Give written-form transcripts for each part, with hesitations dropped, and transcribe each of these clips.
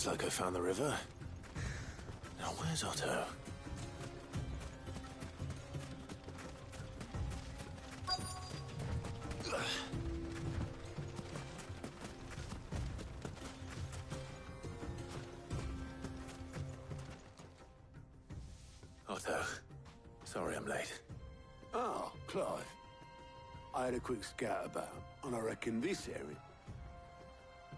Looks like I found the river. Now where's Otto? Otto, sorry I'm late. Oh, Clive. I had a quick scout about, and I reckon this area.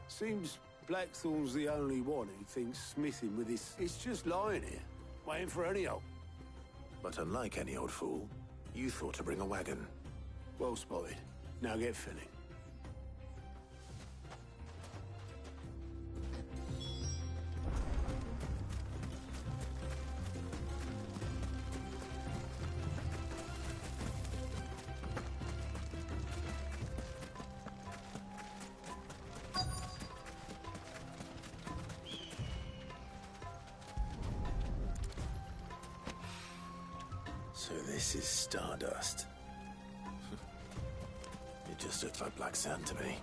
Seems Blackthorn's the only one who thinks smithing with this. It's just lying here, waiting for any old. But unlike any old fool, you thought to bring a wagon. Well spotted. Now get filling. So this is stardust. It just looks like black sand to me.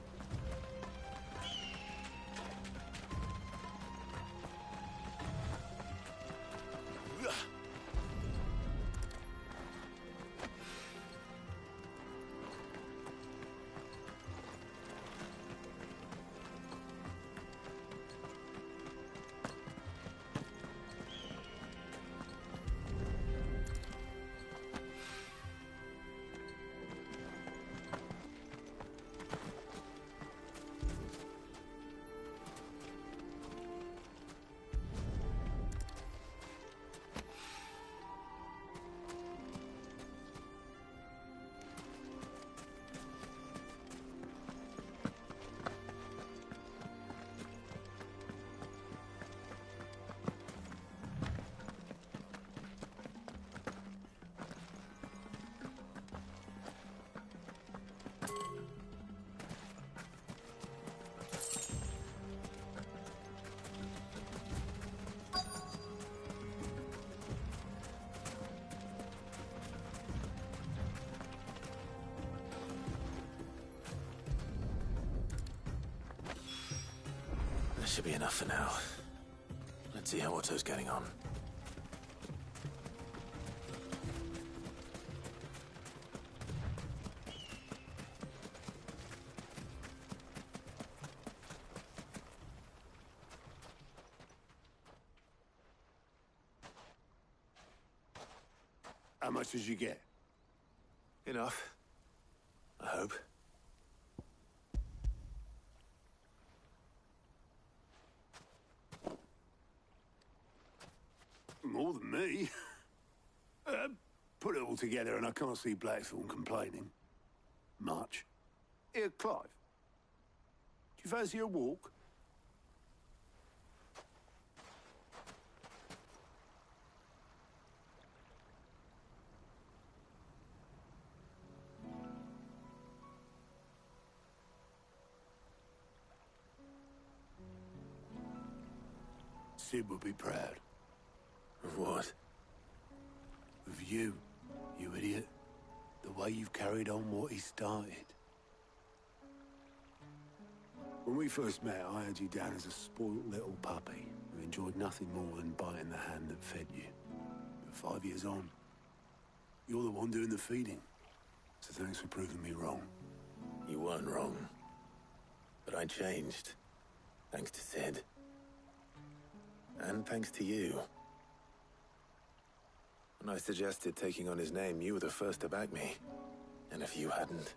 Should be enough for now. Let's see how Otto's getting on. How much did you get? Enough. I hope. More than me. Put it all together and I can't see Blackthorn complaining. Much. Here, Clive. Do you fancy a walk? Sid would be proud. Of what? Of you, you idiot. The way you've carried on what he started. When we first met, I had you down as a spoilt little puppy who enjoyed nothing more than biting the hand that fed you. But 5 years on, you're the one doing the feeding. So thanks for proving me wrong. You weren't wrong. But I changed. Thanks to Sid. And thanks to you. When I suggested taking on his name, you were the first to back me. And if you hadn't,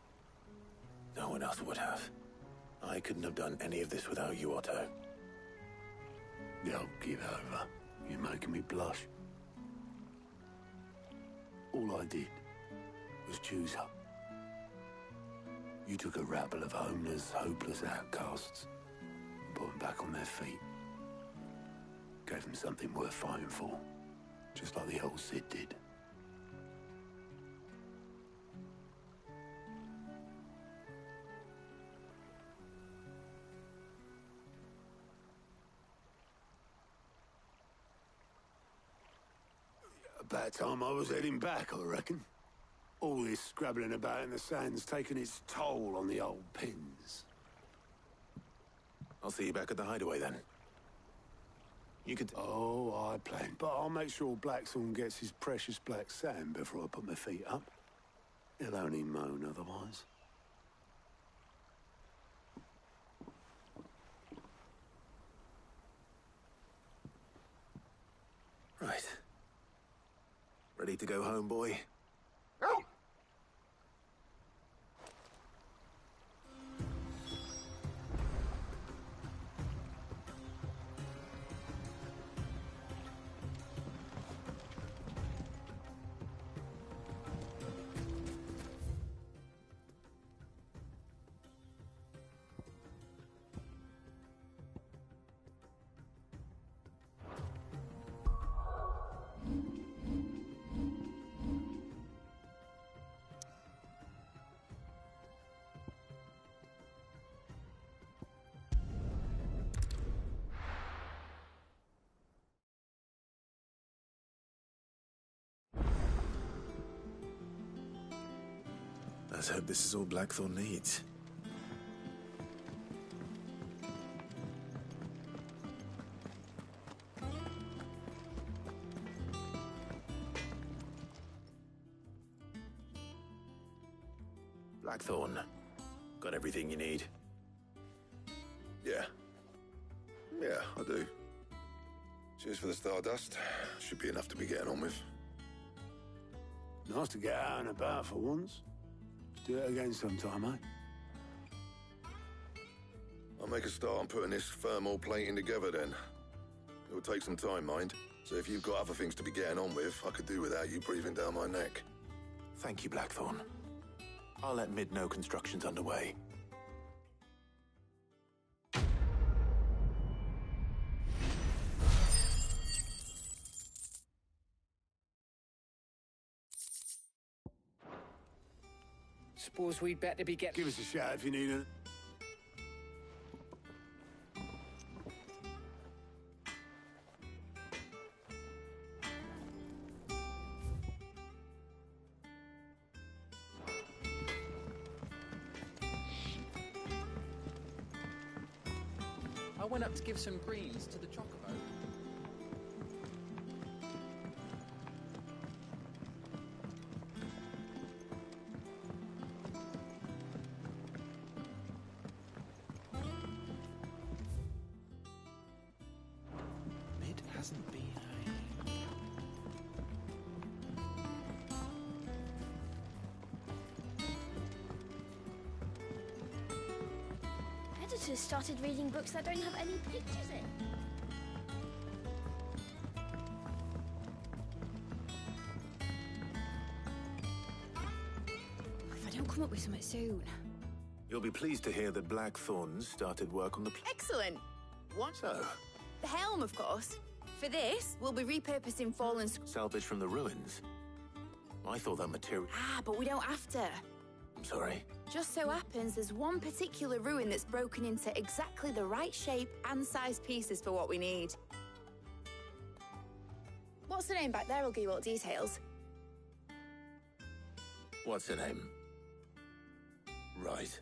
no one else would have. I couldn't have done any of this without you, Otto. Don't give over. You're making me blush. All I did was choose her. You took a rabble of homeless, hopeless outcasts and put them back on their feet. Gave them something worth fighting for. Just like the old Sid did. About time I was heading back, I reckon. All this scrabbling about in the sand's taken its toll on the old pins. I'll see you back at the hideaway then. You could... Oh, I plan. But I'll make sure Blackthorn gets his precious black sand before I put my feet up. He'll only moan otherwise. Right. Ready to go home, boy? Let's hope this is all Blackthorn needs. Blackthorn, got everything you need? Yeah. Yeah, I do. Cheers for the stardust. Should be enough to be getting on with. Nice to get out and about for once. Do it again sometime, eh? I'll make a start on putting this thermal plating together then. It will take some time, mind. So if you've got other things to be getting on with, I could do without you breathing down my neck. Thank you, Blackthorn. I'll let Mid know construction's underway. Suppose we'd better be getting... Give us a shout if you need it. I went up to give some greens to the chocobo. Mid hasn't been... Editors started reading books that don't have any pictures in. If I don't come up with something soon. You'll be pleased to hear that Blackthorn started work on the... Excellent. What? So, The helm, of course. For this, we'll be repurposing fallen... salvage from the ruins. I thought that material... Ah, but we don't have to. I'm sorry. Just so happens there's one particular ruin that's broken into exactly the right shape and size pieces for what we need. What's the name back there? I'll give you all the details. What's her name? Right.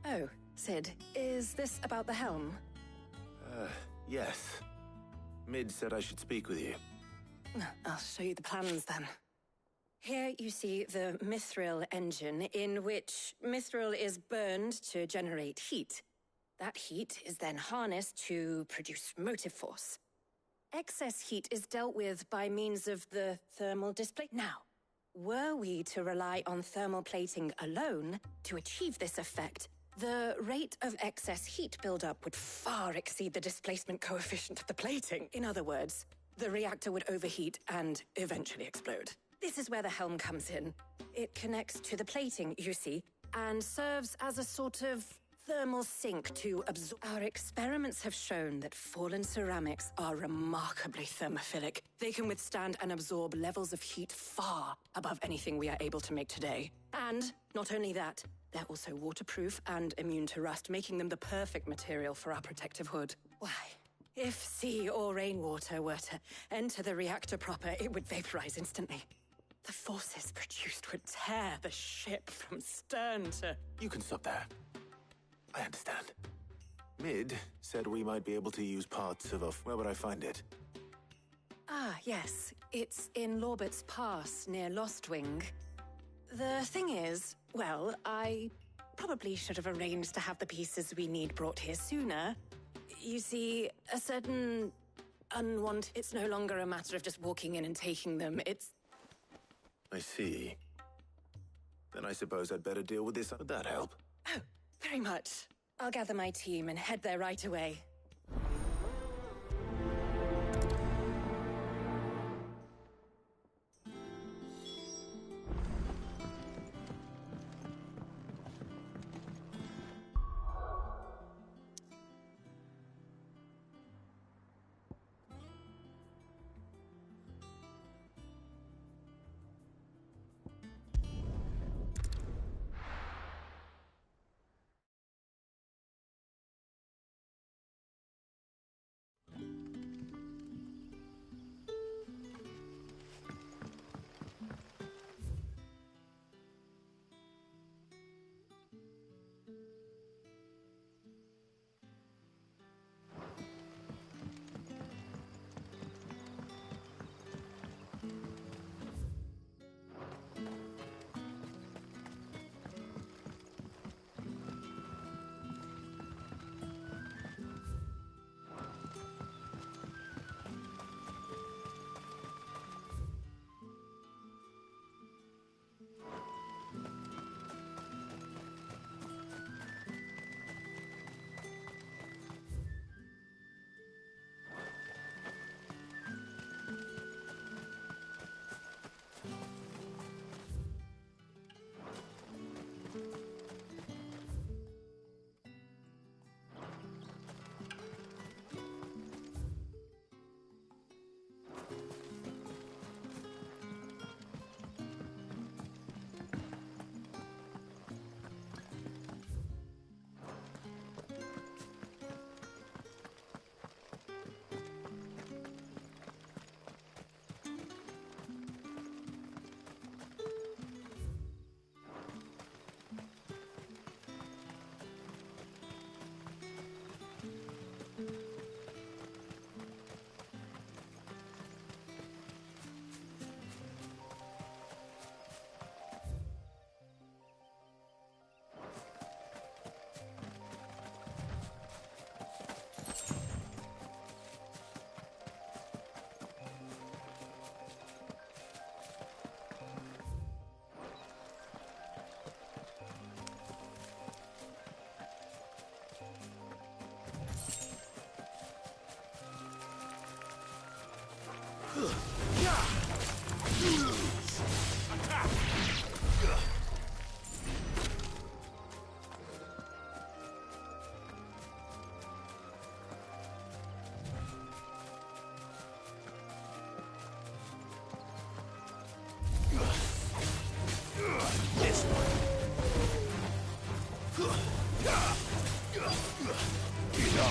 Oh, Sid, is this about the helm? Yes. Mid said I should speak with you. I'll show you the plans then. Here you see the mithril engine, in which mithril is burned to generate heat. That heat is then harnessed to produce motive force. Excess heat is dealt with by means of the thermal display. Now, were we to rely on thermal plating alone to achieve this effect, the rate of excess heat buildup would far exceed the displacement coefficient of the plating. In other words, the reactor would overheat and eventually explode. This is where the helm comes in. It connects to the plating, you see, and serves as a sort of thermal sink to absorb. Our experiments have shown that fallen ceramics are remarkably thermophilic. They can withstand and absorb levels of heat far above anything we are able to make today. And not only that, they're also waterproof and immune to rust, making them the perfect material for our protective hood. Why? If sea or rainwater were to enter the reactor proper, it would vaporize instantly. The forces produced would tear the ship from stern to... You can stop there. I understand. Mid said we might be able to use parts of a... Where would I find it? Ah, yes. It's in Lorbert's Pass, near Lostwing. The thing is, well, I probably should have arranged to have the pieces we need brought here sooner. You see, a certain unwanted... It's no longer a matter of just walking in and taking them, it's... I see. Then I suppose I'd better deal with this. Would that help? Oh, very much. I'll gather my team and head there right away.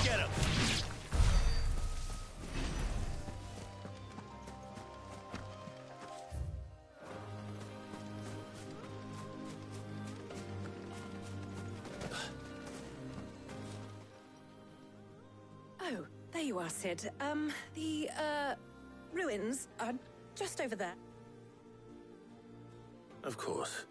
Get him! Oh, there you are, Sid. The ruins are just over there. Of course.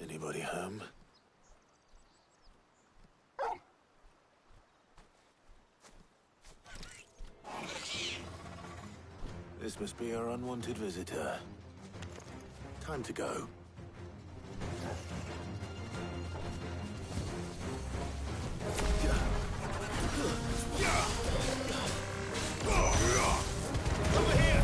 Anybody home? This This must be our unwanted visitor. Time to go. Over here!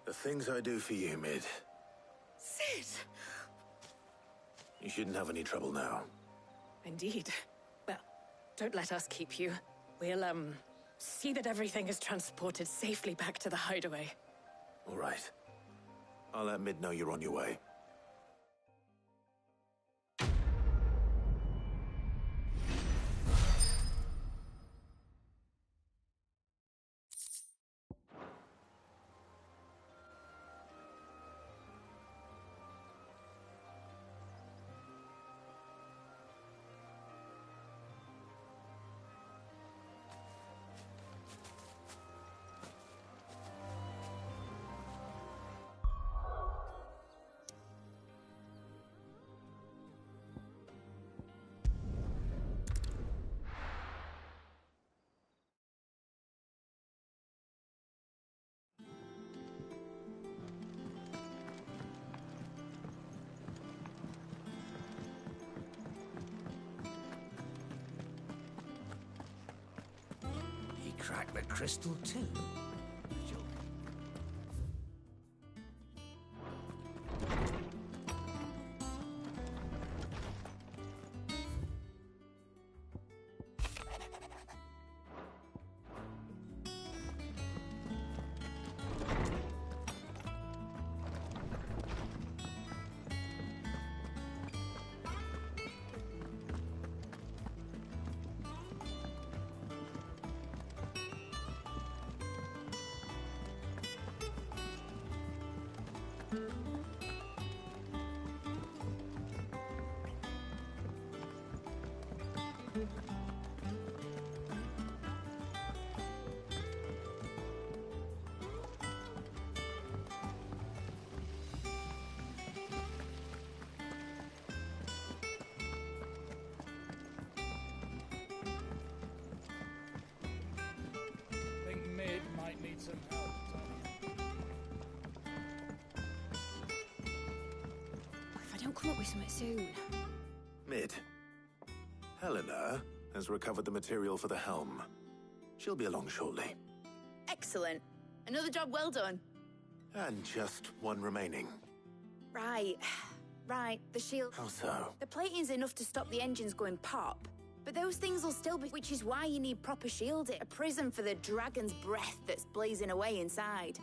The things I do for you, Mid. Sid! You shouldn't have any trouble now. Indeed. Well, don't let us keep you. We'll, see that everything is transported safely back to the hideaway. All right. I'll let Mid know you're on your way. Crack the crystal too. Some help, If I don't come up with something soon. Mid. Helena has recovered the material for the helm. She'll be along shortly. Excellent. Another job well done. And just one remaining. Right. Right, the shield. How so? The plating's enough to stop the engines going pop. But those things will still be, which is why you need proper shielding. A prism for the dragon's breath that's blazing away inside.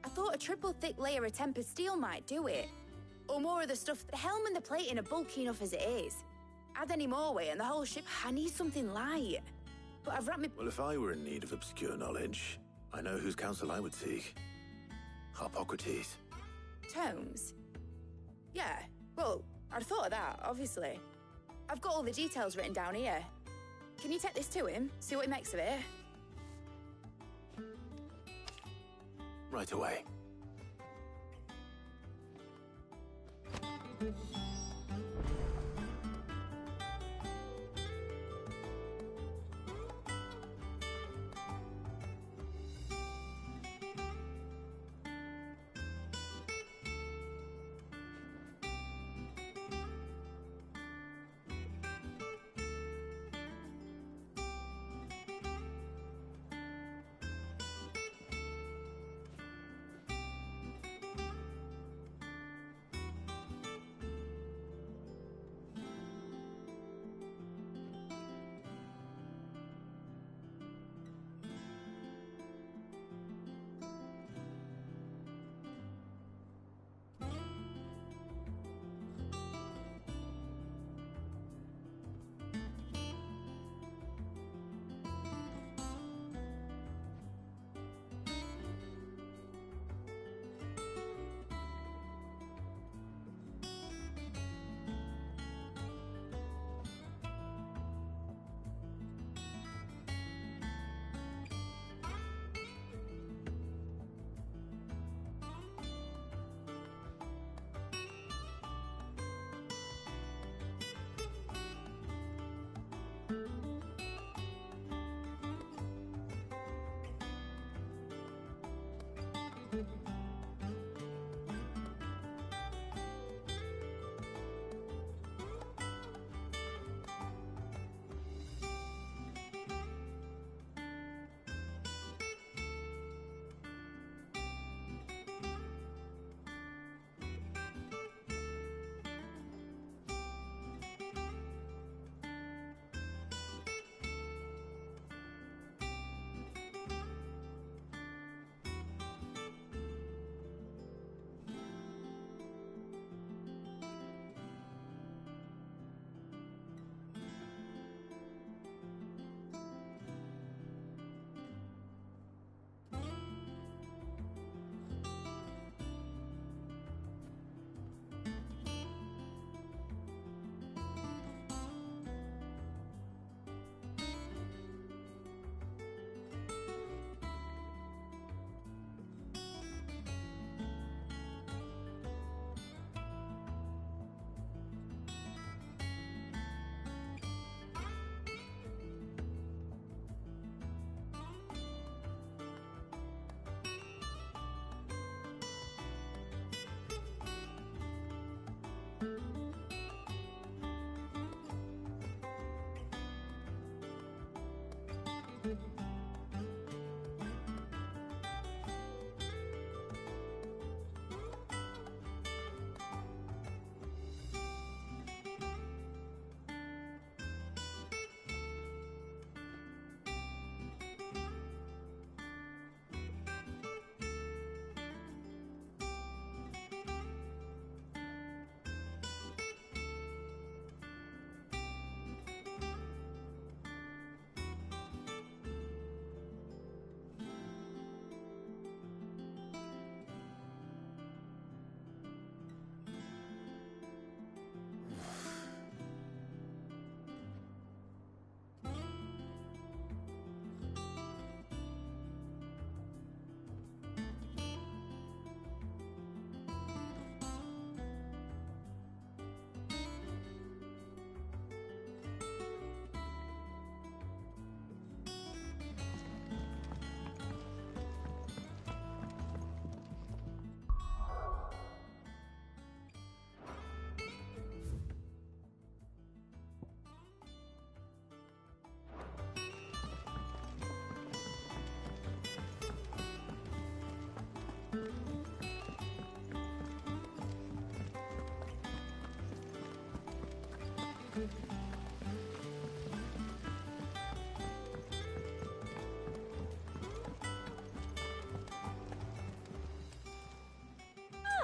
I thought a triple thick layer of tempered steel might do it. Or more of the stuff. The helm and the plating are bulky enough as it is. Add any more weight and the whole ship. I need something light. But I've wrapped me. Well, if I were in need of obscure knowledge, I know whose counsel I would seek. Harpocrates. Tomes? Yeah, well, I'd thought of that, obviously. I've got all the details written down here. Can you take this to him, see what he makes of it? Right away.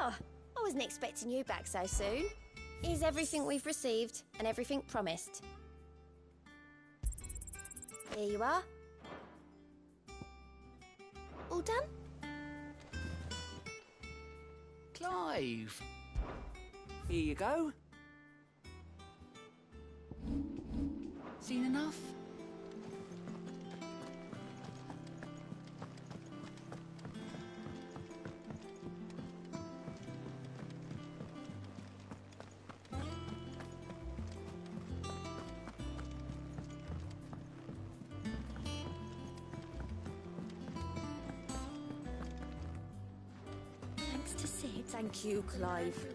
Oh, I wasn't expecting you back so soon. Here's everything we've received and everything promised. Here you are. All done? Clive! Here you go. Seen enough? Thanks to Sid. Thank you, Clive.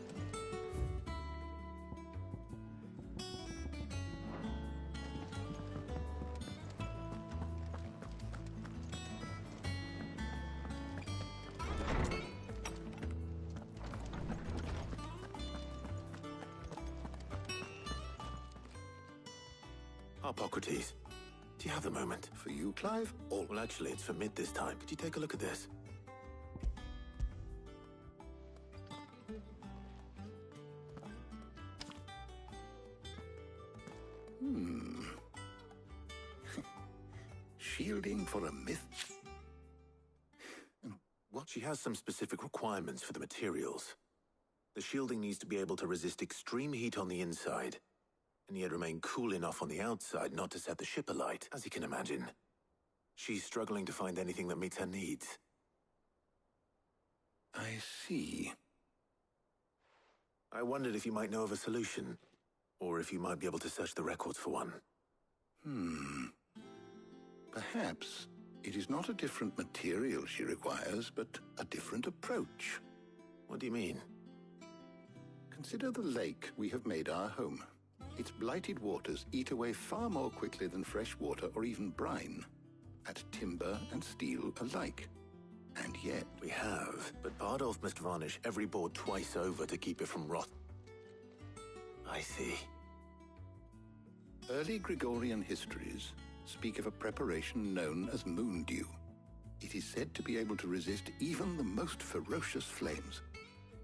Hippocrates, do you have a moment? For you, Clive? Or Well, actually, it's for mid this time. Could you take a look at this? shielding for a myth? What? She has some specific requirements for the materials. The shielding needs to be able to resist extreme heat on the inside, and yet remain cool enough on the outside not to set the ship alight, as you can imagine. She's struggling to find anything that meets her needs. I see. I wondered if you might know of a solution, or if you might be able to search the records for one. Perhaps it is not a different material she requires, but a different approach. What do you mean? Consider the lake we have made our home. Its blighted waters eat away far more quickly than fresh water or even brine, at timber and steel alike. And yet... We have, but Bardolph must varnish every board twice over to keep it from rot. I see. Early Gregorian histories speak of a preparation known as moon dew. It is said to be able to resist even the most ferocious flames.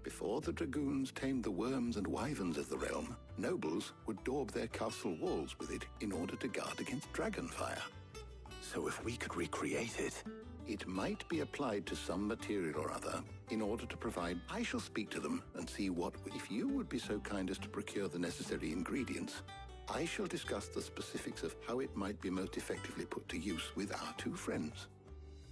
Before the dragoons tamed the worms and wyverns of the realm, nobles would daub their castle walls with it in order to guard against dragonfire. So if we could recreate it... It might be applied to some material or other in order to provide... I shall speak to them and see what... If you would be so kind as to procure the necessary ingredients, I shall discuss the specifics of how it might be most effectively put to use with our two friends.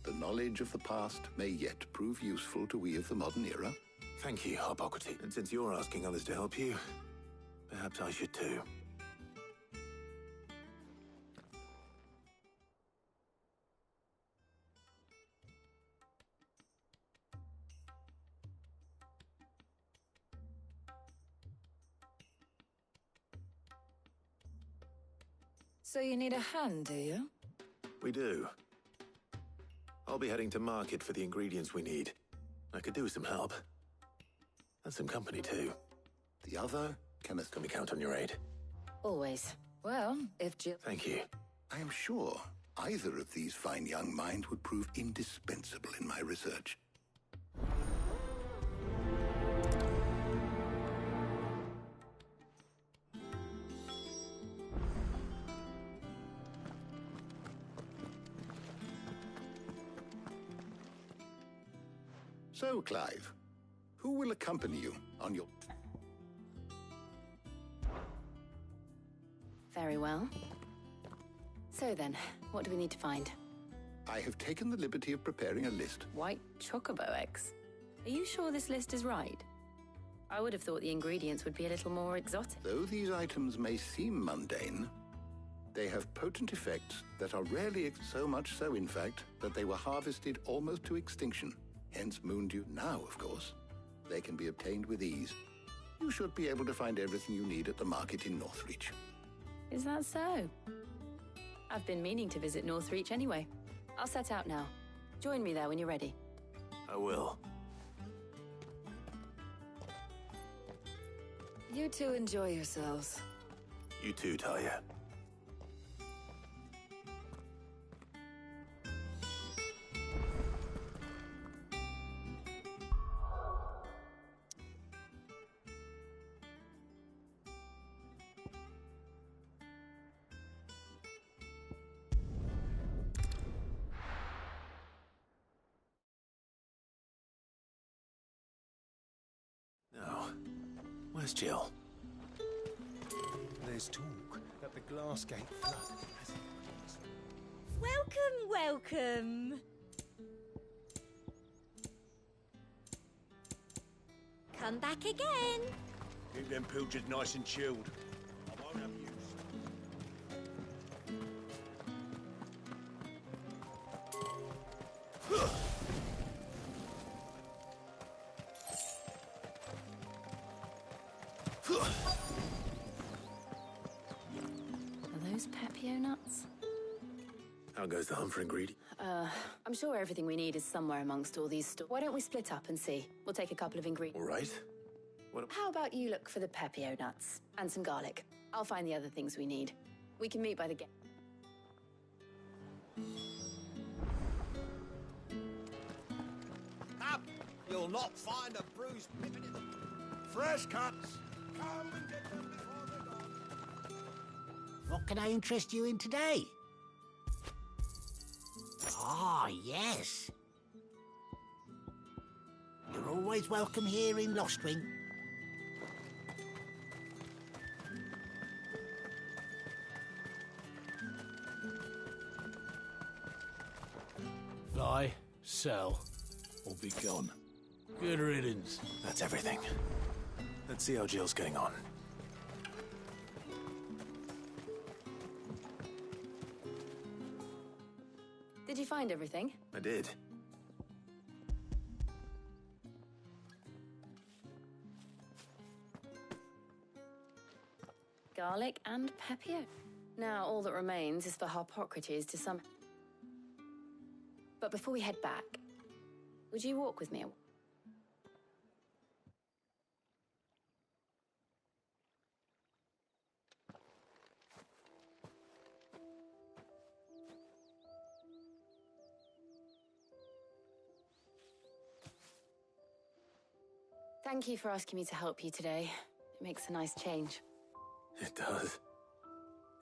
The knowledge of the past may yet prove useful to we of the modern era. Thank you, Hippocrates. And since you're asking others to help you, perhaps I should too. So you need a hand, do you? We do. I'll be heading to market for the ingredients we need. I could do with some help. And some company, too. The other, Kenneth. Can we count on your aid? Always. Well, if Jill... Thank you. I am sure either of these fine young minds would prove indispensable in my research. So, Clive, who will accompany you on your... Very well. So then, what do we need to find? I have taken the liberty of preparing a list. White chocobo eggs. Are you sure this list is right? I would have thought the ingredients would be a little more exotic. Though these items may seem mundane, they have potent effects that are rarely so much so, in fact, that they were harvested almost to extinction. Hence moondew. Now, of course, they can be obtained with ease. You should be able to find everything you need at the market in Northreach. Is that so? I've been meaning to visit Northreach anyway. I'll set out now. Join me there when you're ready. I will. You two enjoy yourselves. You too, Talia. Now, where's Jill? There's talk that the glass gate flood has... Welcome. Come back again. Keep them pilchards nice and chilled. I won't have use. Are those Pepio nuts? How goes the hunt for ingredients? I'm sure everything we need is somewhere amongst all these stores. Why don't we split up and see? We'll take a couple of ingredients. All right. How about you look for the Pepio nuts and some garlic? I'll find the other things we need. We can meet by the gate. Up! You'll not find a bruised pippin in them. Fresh cuts! Come and get them before they're gone. What can I interest you in today? Ah, yes. You're always welcome here in Lostwing. Buy, sell, or be gone. Good riddance. That's everything. Let's see how Jill's getting on. Did you find everything? I did. Garlic and Pepio. Now all that remains is for Harpocrates to some... But before we head back, would you walk with me? Thank you for asking me to help you today. It makes a nice change. It does.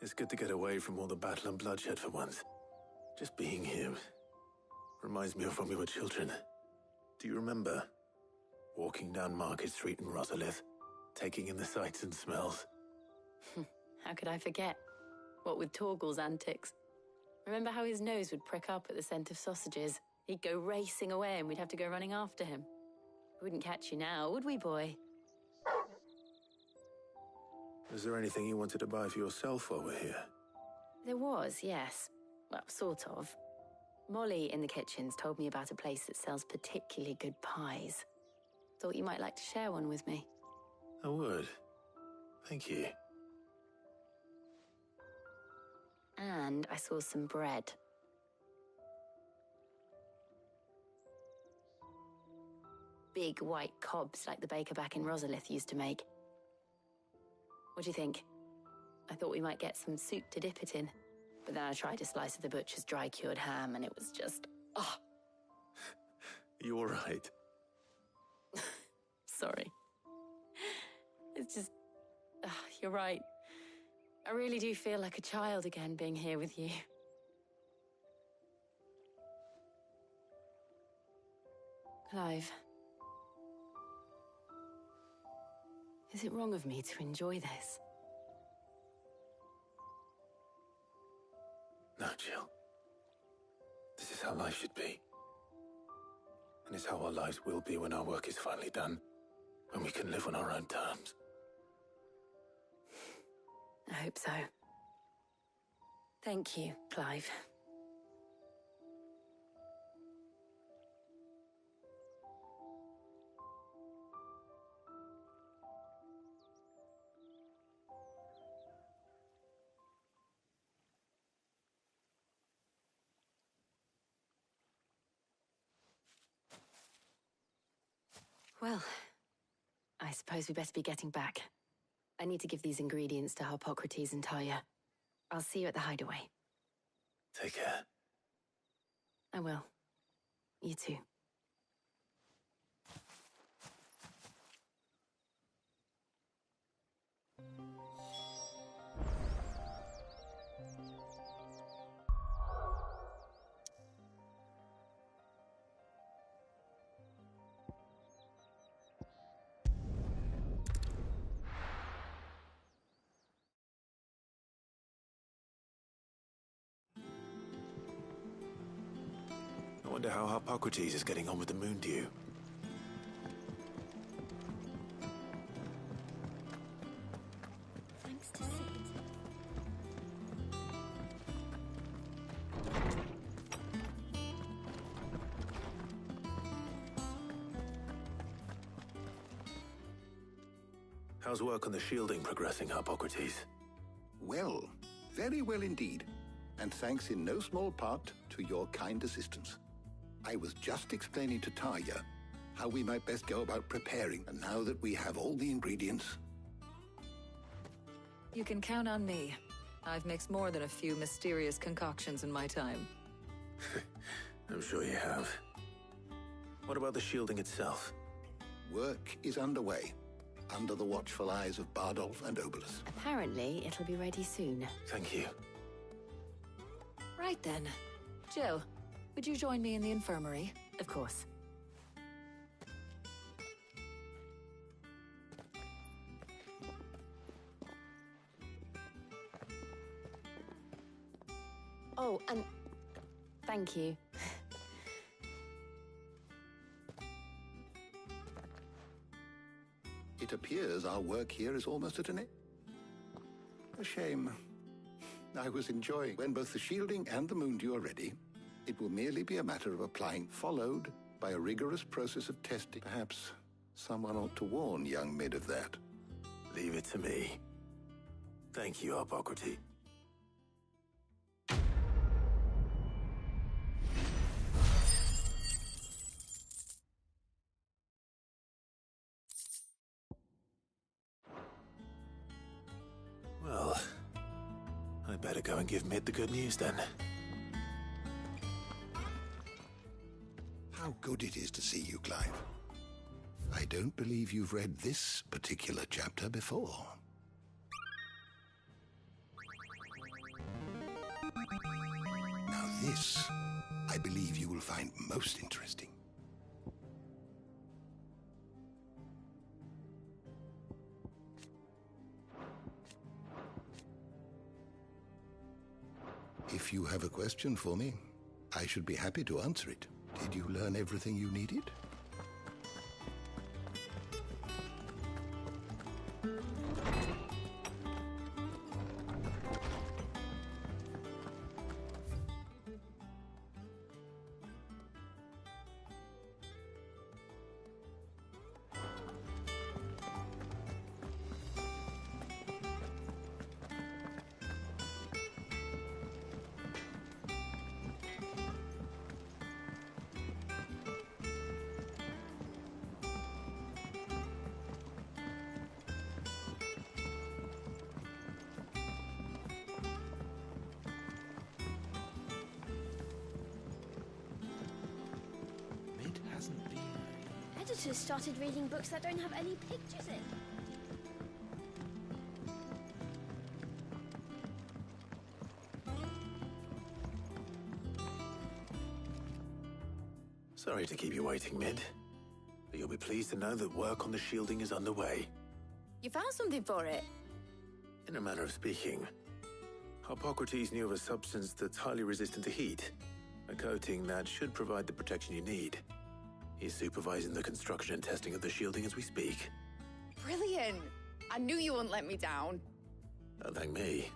It's good to get away from all the battle and bloodshed for once. Just being here reminds me of when we were children. Do you remember? Walking down Market Street in Rosalith, taking in the sights and smells. How could I forget? What with Torgal's antics. Remember how his nose would prick up at the scent of sausages? He'd go racing away and we'd have to go running after him. We wouldn't catch you now, would we, boy? Is there anything you wanted to buy for yourself while we're here? There was, yes. Well, sort of. Molly in the kitchens told me about a place that sells particularly good pies. Thought you might like to share one with me. I would. Thank you. And I saw some bread. big white cobs like the baker back in Rosalith used to make. What do you think? I thought we might get some soup to dip it in, but then I tried a slice of the butcher's dry-cured ham and it was just... oh. You all right? Sorry. It's just... you're right. I really do feel like a child again being here with you. Clive. Is it wrong of me to enjoy this? No, Jill. This is how life should be. And it's how our lives will be when our work is finally done. When we can live on our own terms. I hope so. Thank you, Clive. Well, I suppose we better be getting back. I need to give these ingredients to Harpocrates and Talia. I'll see you at the hideaway. Take care. I will. You too. I wonder how Harpocrates is getting on with the moon dew. Thanks to Sid. How's work on the shielding progressing, Harpocrates? Well, very well indeed. And thanks in no small part to your kind assistance. I was just explaining to Talia how we might best go about preparing, and now that we have all the ingredients... You can count on me. I've mixed more than a few mysterious concoctions in my time. I'm sure you have. What about the shielding itself? Work is underway, under the watchful eyes of Bardolph and Obolus. Apparently, it'll be ready soon. Thank you. Right then. Jill, would you join me in the infirmary? Of course. Oh, and thank you. It appears our work here is almost at an end. A shame. I was enjoying when both the shielding and the moondew are ready. It will merely be a matter of applying, followed by a rigorous process of testing. Perhaps someone ought to warn young Mid of that. Leave it to me. Thank you, Harpocrates. Well, I better go and give Mid the good news then. How good it is to see you, Clive. I don't believe you've read this particular chapter before. Now this, I believe you will find most interesting. If you have a question for me, I should be happy to answer it. Did you learn everything you needed? daughter's started reading books that don't have any pictures in. Sorry to keep you waiting, Mid. But you'll be pleased to know that work on the shielding is underway. You found something for it? In a manner of speaking, Hippocrates knew of a substance that's highly resistant to heat, a coating that should provide the protection you need. He's supervising the construction and testing of the shielding as we speak. Brilliant! I knew you wouldn't let me down. Don't thank me.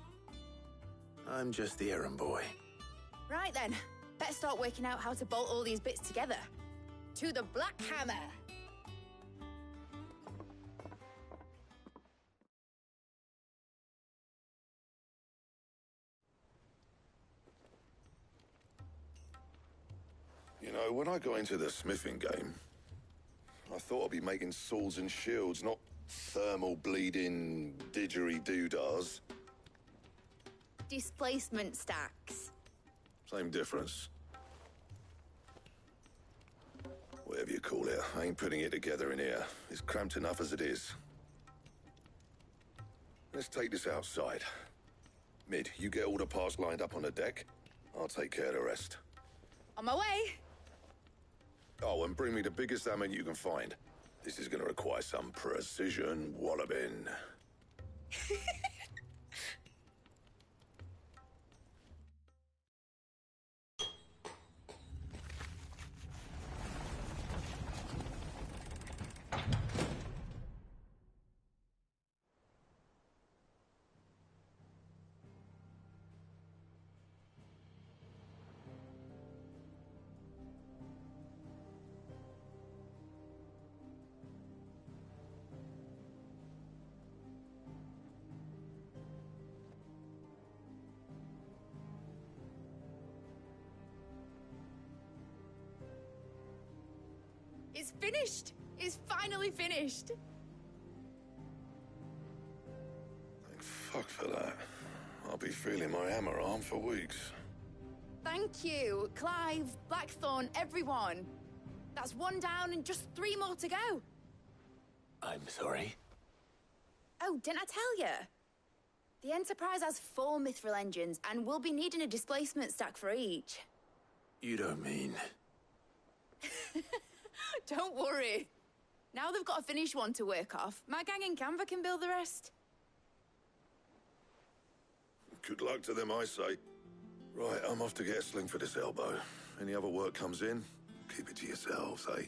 I'm just the errand boy. Right then, better start working out how to bolt all these bits together. To the Black Hammer! You know, when I got into the smithing game, I thought I'd be making swords and shields, not thermal bleeding didgeridoo-dahs. Displacement stacks. Same difference. Whatever you call it, I ain't putting it together in here. It's cramped enough as it is. Let's take this outside. Mid, you get all the parts lined up on the deck. I'll take care of the rest. On my way! Oh, and bring me the biggest hammer you can find. This is gonna require some precision walloping. It's finished! It's finally finished! Thank fuck for that. I'll be feeling my hammer arm for weeks. Thank you, Clive, Blackthorn, everyone. That's one down and just 3 more to go. I'm sorry. Oh, didn't I tell you? The Enterprise has 4 mithril engines, and we'll be needing a displacement stack for each. You don't mean... Don't worry. Now they've got a finished one to work off, my gang in Canva can build the rest. Good luck to them, I say. Right, I'm off to get a sling for this elbow. Any other work comes in, keep it to yourselves, eh?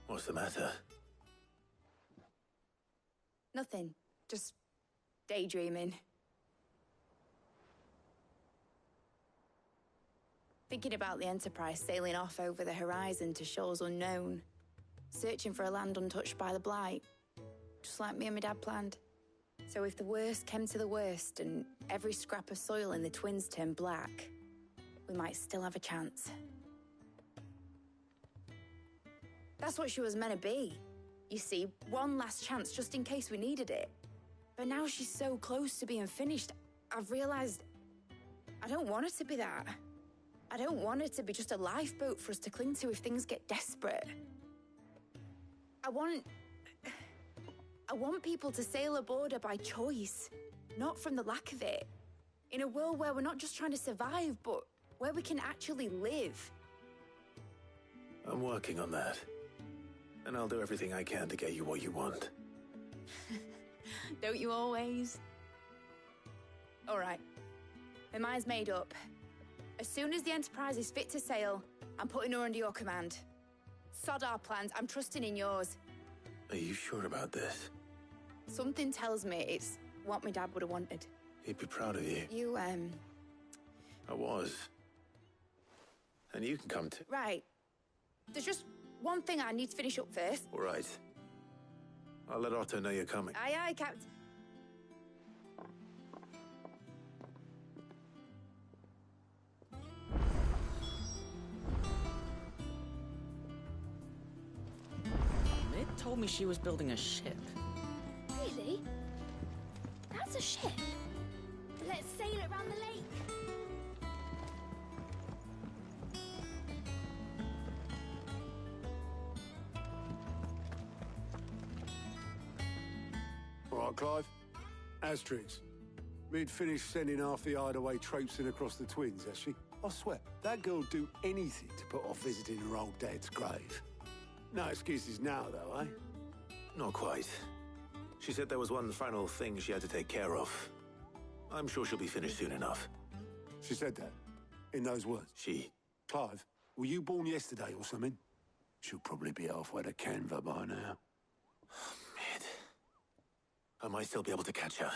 What's the matter? Nothing. Just daydreaming. Thinking about the Enterprise sailing off over the horizon to shores unknown, searching for a land untouched by the Blight, just like me and my dad planned. So if the worst came to the worst and every scrap of soil in the Twins turned black, we might still have a chance. That's what she was meant to be. You see, one last chance just in case we needed it. But now she's so close to being finished, I've realized I don't want it to be that. I don't want it to be just a lifeboat for us to cling to if things get desperate. I want people to sail aboard her by choice, not from the lack of it. In a world where we're not just trying to survive, but where we can actually live. I'm working on that. And I'll do everything I can to get you what you want. Don't you always? All right. My mind's made up. As soon as the Enterprise is fit to sail, I'm putting her under your command. Sod our plans, I'm trusting in yours. Are you sure about this? Something tells me it's what my dad would have wanted. He'd be proud of you. I was. And you can come too. Right. There's just one thing I need to finish up first. All right. I'll let Otto know you're coming. Aye, aye, Captain. Mid told me she was building a ship. Really? That's a ship. Let's sail it round the lake. All right, Clive. Asterix. Mid finished sending half the hideaway traipsing across the twins, has she? I swear, that girl'd do anything to put off visiting her old dad's grave. No excuses now, though, eh? Not quite. She said there was one final thing she had to take care of. I'm sure she'll be finished soon enough. She said that? In those words? She... Clive, were you born yesterday or something? She'll probably be halfway to Canva by now. Mid. I might still be able to catch her.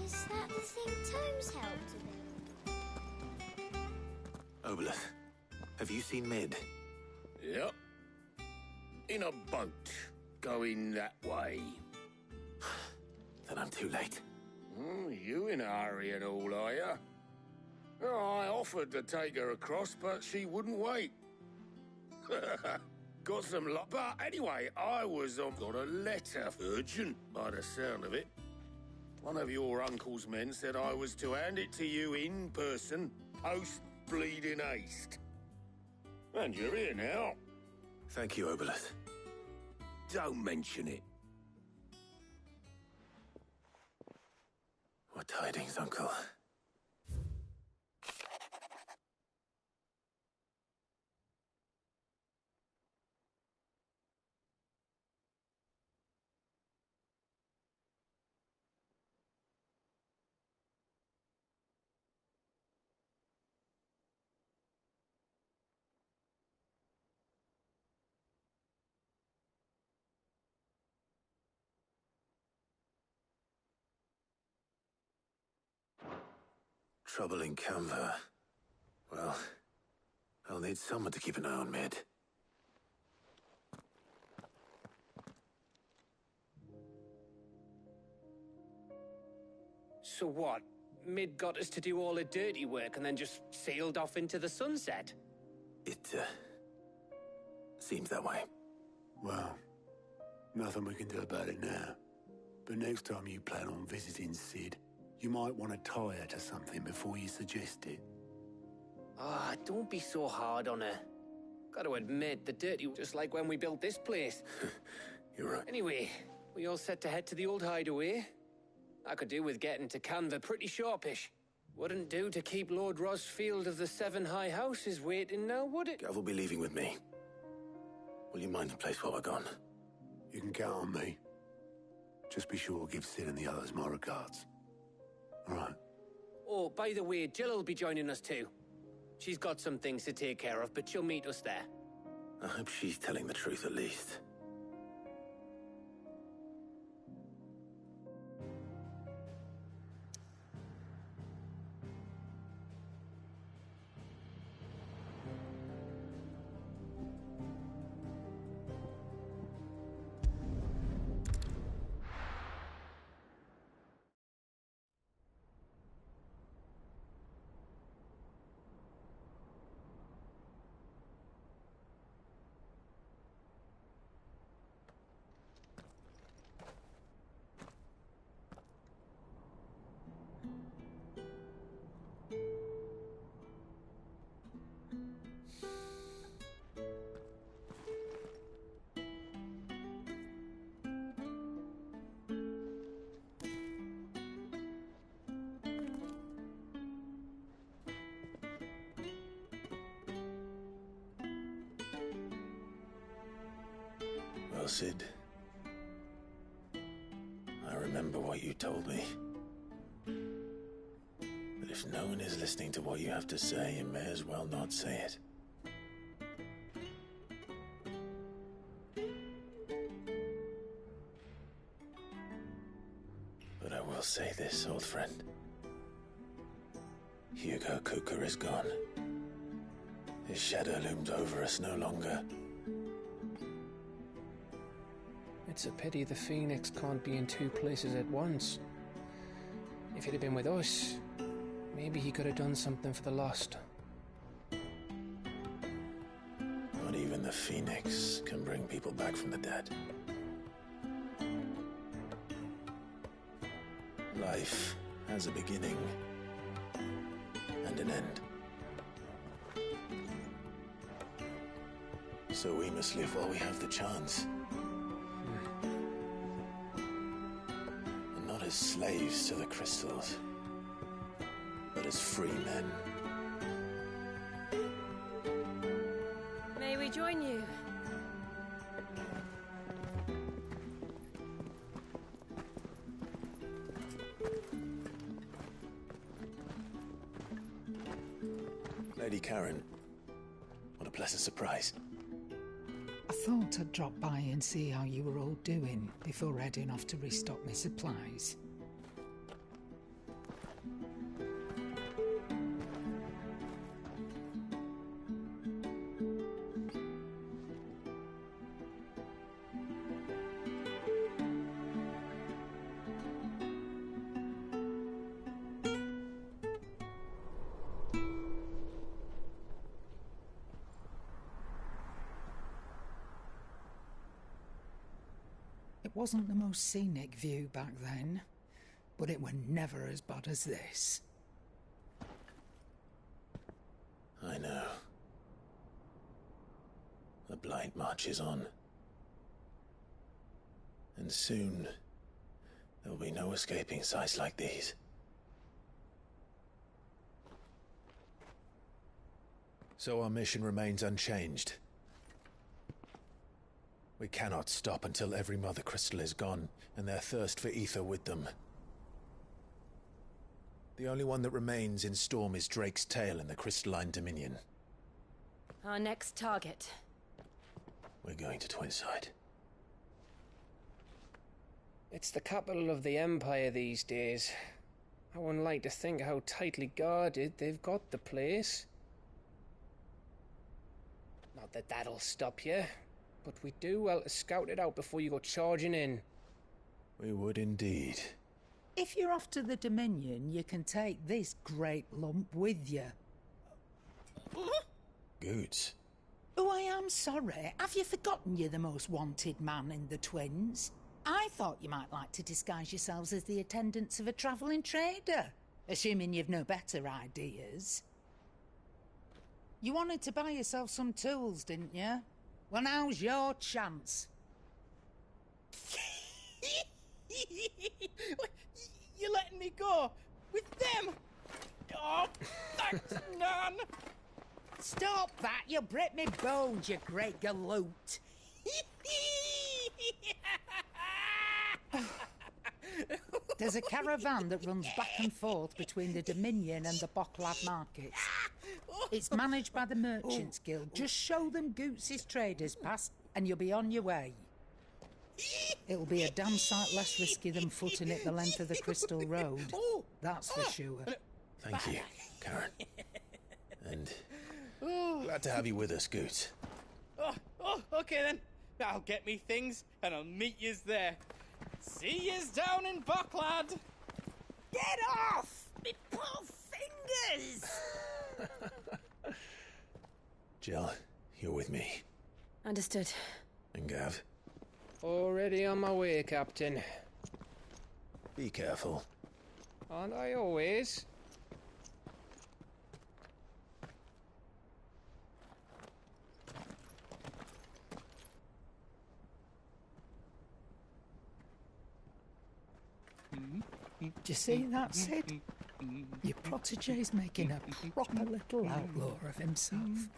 Is that the thing Tomes helped with? Obelith, have you seen Mid? Yep. In a boat, going that way. Then I'm too late. You in a hurry and all, are you? I offered to take her across, but she wouldn't wait. Got some luck. But anyway, got a letter. Urgent, by the sound of it. One of your uncle's men said I was to hand it to you in person, post bleeding haste. And you're here now. Thank you, Obelith. Don't mention it. What tidings, Uncle? Trouble in Canva. Well, I'll need someone to keep an eye on Mid. So what? Mid got us to do all the dirty work and then just sailed off into the sunset? It, seems that way. Well, nothing we can do about it now. But next time you plan on visiting Sid, you might want to tie her to something before you suggest it. Ah, don't be so hard on her. Gotta admit, the dirty just like when we built this place. You're right. Anyway, we all set to head to the old hideaway. I could do with getting to Canva pretty sharpish. Wouldn't do to keep Lord Rosfield of the Seven High Houses waiting now, would it? Gav will be leaving with me. Will you mind the place while we're gone? You can count on me. Just be sure to give Sid and the others my regards. All right. Oh, by the way, Jill will be joining us too. She's got some things to take care of, but she'll meet us there. I hope she's telling the truth at least. Well, Sid, I remember what you told me. But if no one is listening to what you have to say, you may as well not say it. But I will say this, old friend. Hugo Kuka is gone. His shadow looms over us no longer. It's a pity the Phoenix can't be in two places at once. If he'd have been with us, maybe he could have done something for the lost. Not even the Phoenix can bring people back from the dead. Life has a beginning and an end. So we must live while we have the chance. And not as slaves to the crystals, but as free men. May we join you? Lady Karen, what a pleasant surprise. I thought I'd drop by and see how you were all doing before heading off to restock my supplies. It wasn't the most scenic view back then, but it were never as bad as this. I know. The blight marches on. And soon, there will be no escaping sights like these. So our mission remains unchanged. We cannot stop until every Mother Crystal is gone, and their thirst for ether with them. The only one that remains in Storm is Drake's Tail in the Crystalline Dominion. Our next target. We're going to Twinside. It's the capital of the Empire these days. I wouldn't like to think how tightly guarded they've got the place. Not that that'll stop you. But we do well to scout it out before you go charging in. We would indeed. If you're off to the Dominion, you can take this great lump with you. Goods. Oh, I am sorry. Have you forgotten you're the most wanted man in the Twins? I thought you might like to disguise yourselves as the attendants of a travelling trader, assuming you've no better ideas. You wanted to buy yourself some tools, didn't you? Well, now's your chance. You're letting me go? With them? Oh, thanks, Nan! Stop that! You'll break me bones, you great galoot! There's a caravan that runs back and forth between the Dominion and the Bocklad markets. It's managed by the Merchants Guild. Just show them Goots' traders pass, and you'll be on your way. It'll be a damn sight less risky than footing it the length of the Crystal Road. That's for sure. Thank you, Karen. And glad to have you with us, Goots. Okay then. I'll get me things, and I'll meet yous there. See yous down in Bocklad. Get off! Me poor fingers! Jill, you're with me. Understood. And Gav? Already on my way, Captain. Be careful. Aren't I always? Do you see that, Sid? Your protege's making a proper little outlaw of himself.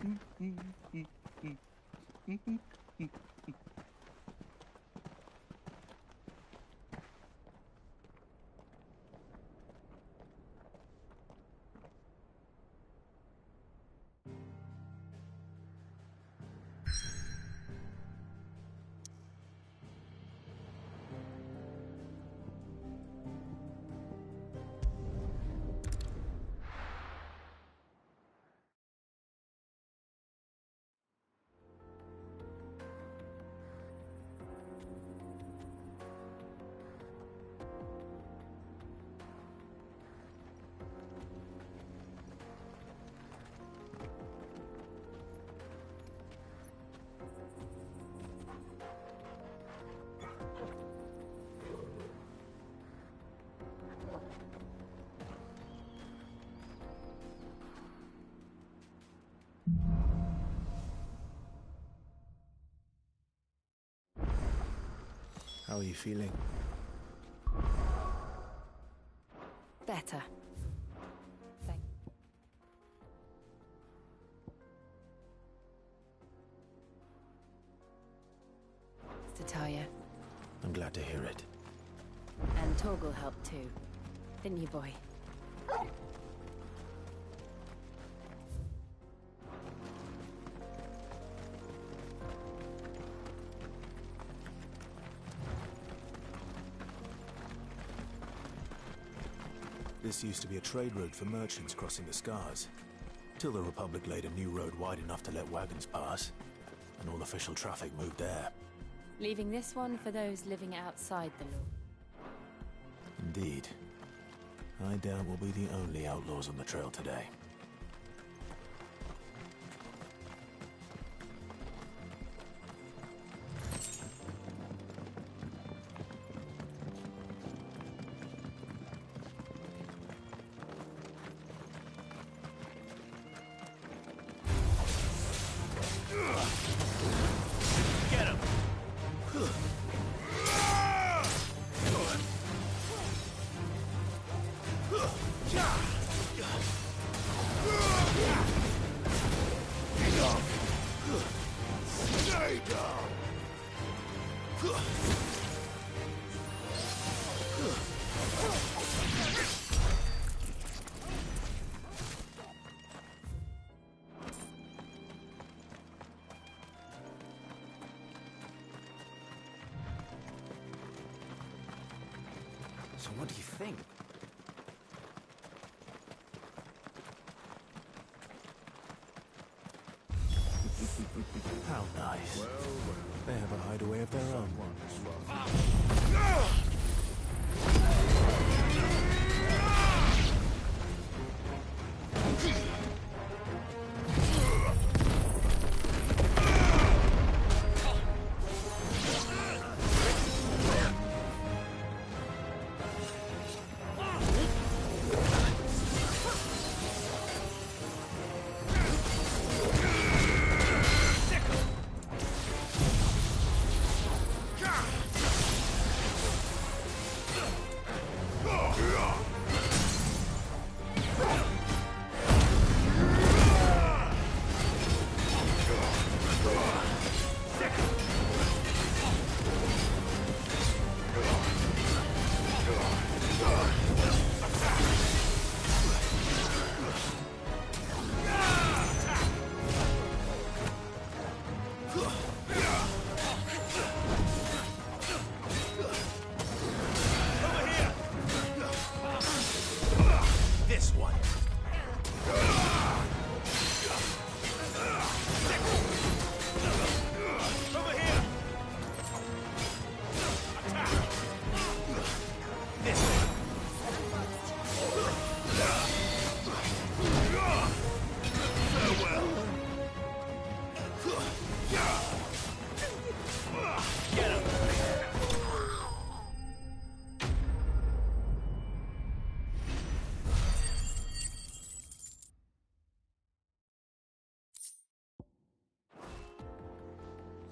How are you feeling? Better. Talia. I'm glad to hear it. And Torgal helped too. Didn't you, boy? This used to be a trade route for merchants crossing the Scars, till the Republic laid a new road wide enough to let wagons pass, and all official traffic moved there. Leaving this one for those living outside the law. Indeed. I doubt we'll be the only outlaws on the trail today. So what do you think? How nice. Well, they have a hideaway of their own.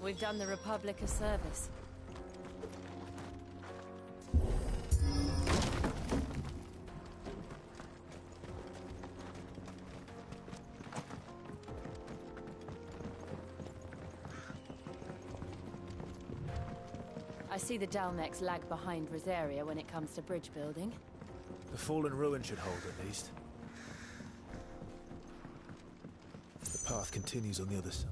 We've done the Republic a service. I see the Dalmex lag behind Rosaria when it comes to bridge building. The fallen ruin should hold, at least. The path continues on the other side.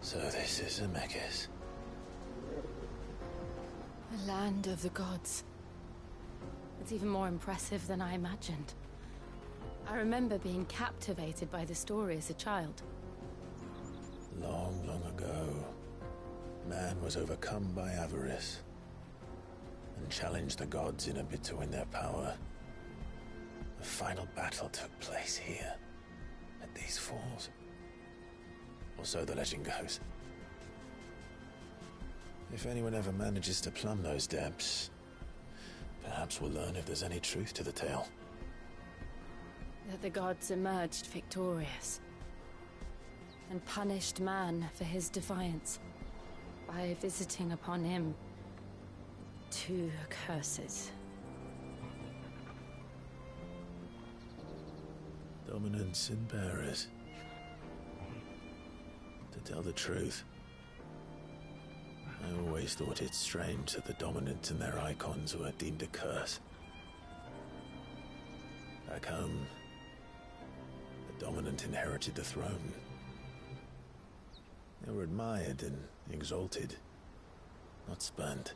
So this is Zemeckis. The land of the gods. It's even more impressive than I imagined. I remember being captivated by the story as a child. Long, long ago, man was overcome by avarice and challenged the gods in a bid to win their power. The final battle took place here, at these falls. Or so the legend goes. If anyone ever manages to plumb those depths, perhaps we'll learn if there's any truth to the tale. That the gods emerged victorious and punished man for his defiance by visiting upon him 2 curses. Dominance and bearers. To tell the truth, I always thought it strange that the dominant and their icons were deemed a curse. Back home, the dominant inherited the throne. They were admired and exalted, not spurned.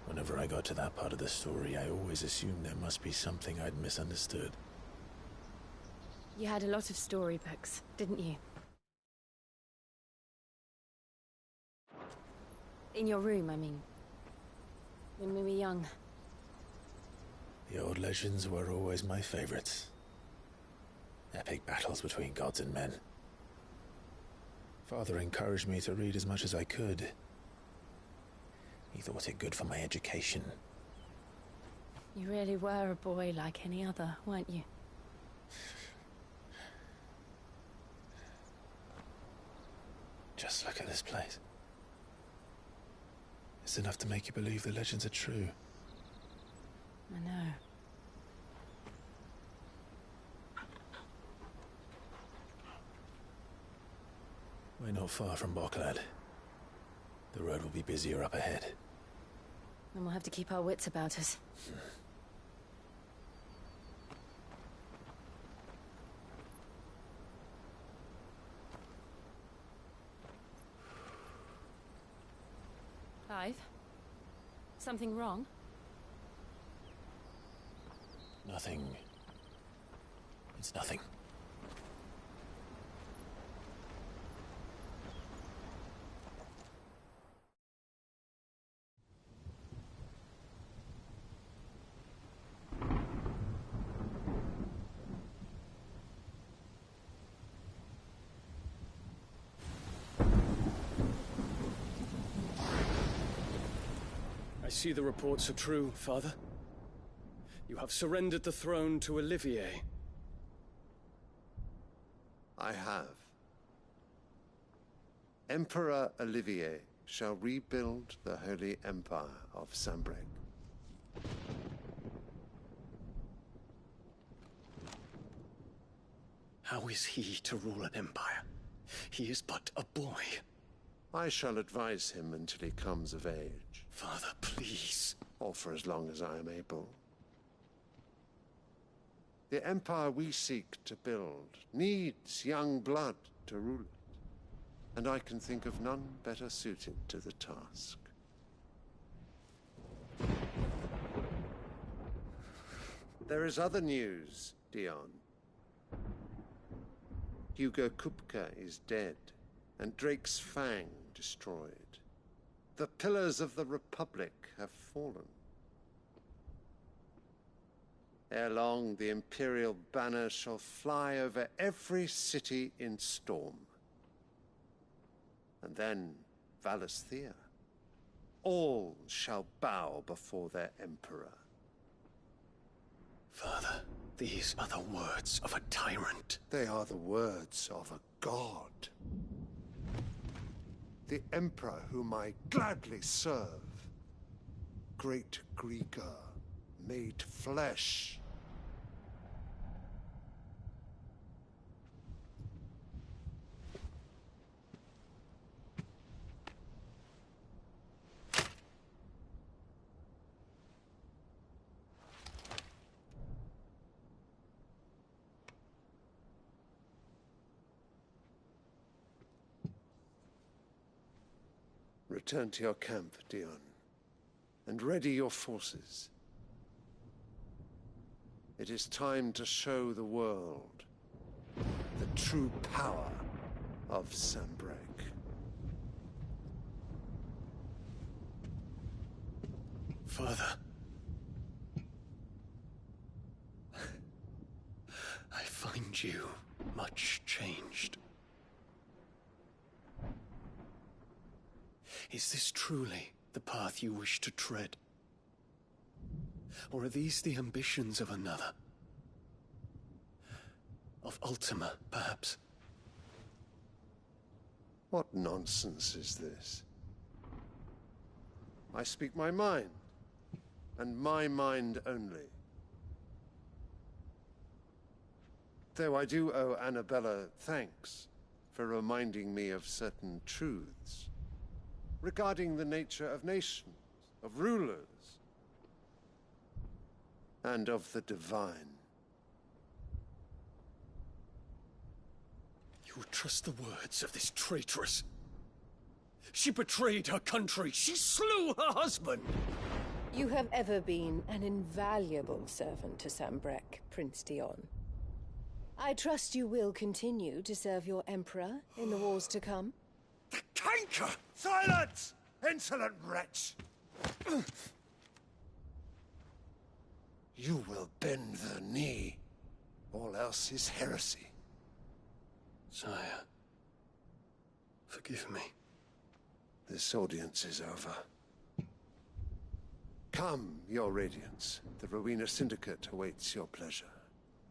Whenever I got to that part of the story, I always assumed there must be something I'd misunderstood. You had a lot of storybooks, didn't you? In your room, I mean. When we were young. The old legends were always my favorites. Epic battles between gods and men. Father encouraged me to read as much as I could. He thought it good for my education. You really were a boy like any other, weren't you? Just look at this place. It's enough to make you believe the legends are true. I know. We're not far from Boklad. The road will be busier up ahead. And we'll have to keep our wits about us. Clive? Something wrong? Nothing. It's nothing. I see the reports are true, Father. You have surrendered the throne to Olivier. I have. Emperor Olivier shall rebuild the Holy Empire of Sanbreque. How is he to rule an empire? He is but a boy. I shall advise him until he comes of age. Father, please. Or for as long as I am able. The empire we seek to build needs young blood to rule it, and I can think of none better suited to the task. There is other news, Dion. Hugo Kupka is dead, and Drake's Fang destroyed. The pillars of the Republic have fallen. Ere long, the Imperial banner shall fly over every city in Storm. And then Valisthea. All shall bow before their Emperor. Father, these are the words of a tyrant. They are the words of a god. The Emperor whom I gladly serve. Great Greeker, made flesh. Return to your camp, Dion, and ready your forces. It is time to show the world the true power of Sanbreque. Father. I find you much changed. Is this truly the path you wish to tread? Or are these the ambitions of another? Of Ultima, perhaps? What nonsense is this? I speak my mind, and my mind only. Though I do owe Annabella thanks for reminding me of certain truths regarding the nature of nations, of rulers, and of the divine. You would trust the words of this traitress? She betrayed her country. She slew her husband. You have ever been an invaluable servant to Sanbreque, Prince Dion. I trust you will continue to serve your Emperor in the wars to come. The canker! Silence! Insolent wretch! You will bend the knee. All else is heresy. Sire, forgive me. This audience is over. Come, your Radiance. The Rowena Syndicate awaits your pleasure.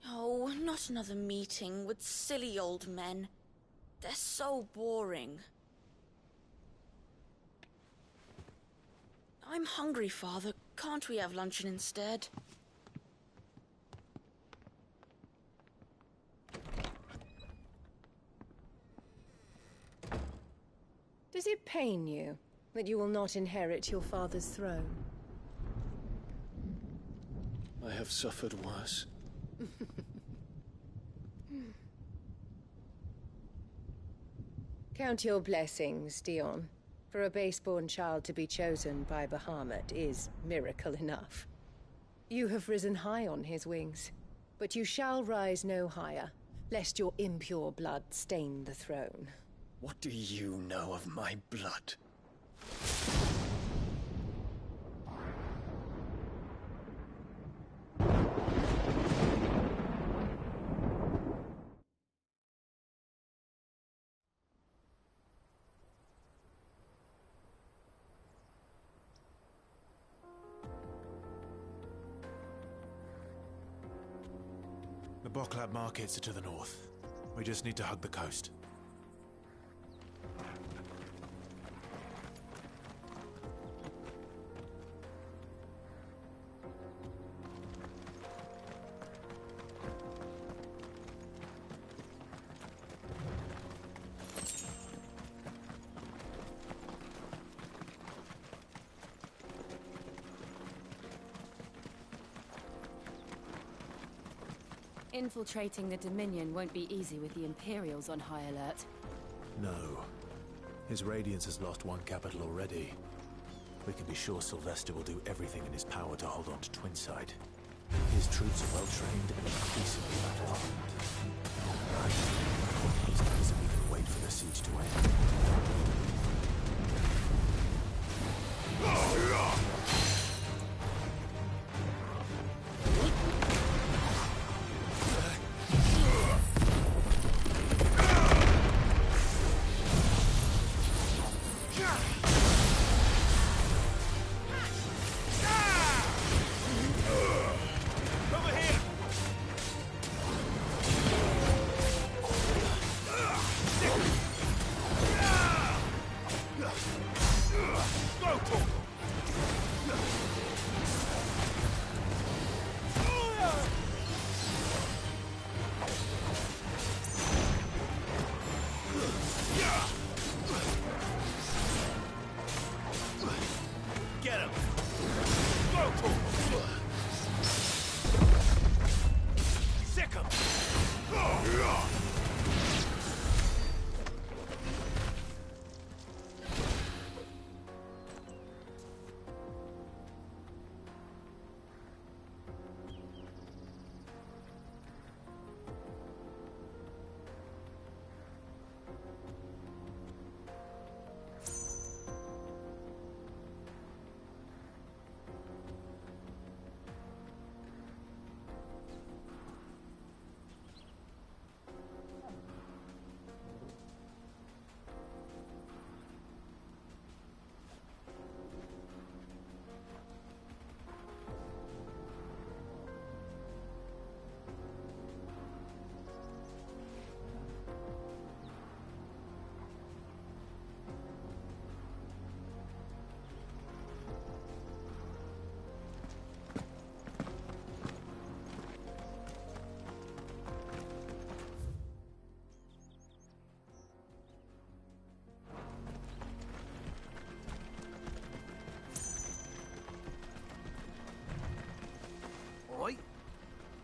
Oh, not another meeting with silly old men. They're so boring. I'm hungry, Father. Can't we have luncheon instead? Does it pain you that you will not inherit your father's throne? I have suffered worse. Count your blessings, Dion. For a base-born child to be chosen by Bahamut is miracle enough. You have risen high on his wings, but you shall rise no higher, lest your impure blood stain the throne. What do you know of my blood? The Boklab markets are to the north. We just need to hug the coast. Infiltrating the Dominion won't be easy with the Imperials on high alert. No. His Radiance has lost one capital already. We can be sure Sylvester will do everything in his power to hold on to Twinside. His troops are well-trained and increasingly battle-hardened. These days we can wait for the siege to end.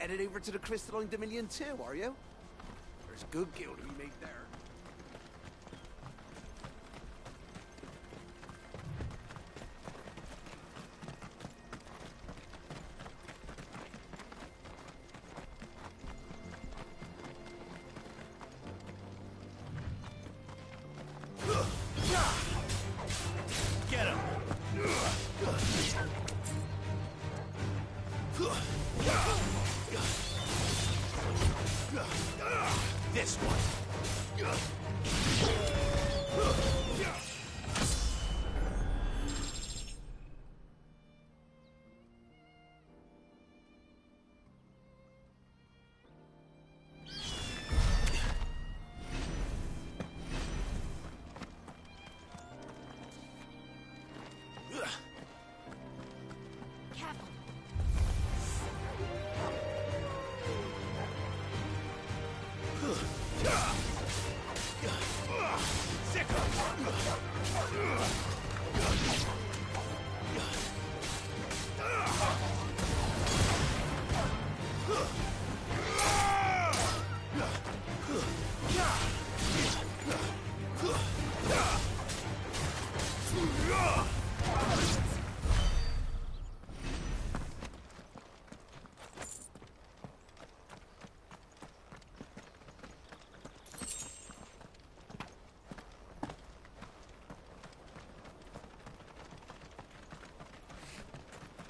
headed over to the Crystalline Dominion too, are you? There's good guild we made there. Get him! This one!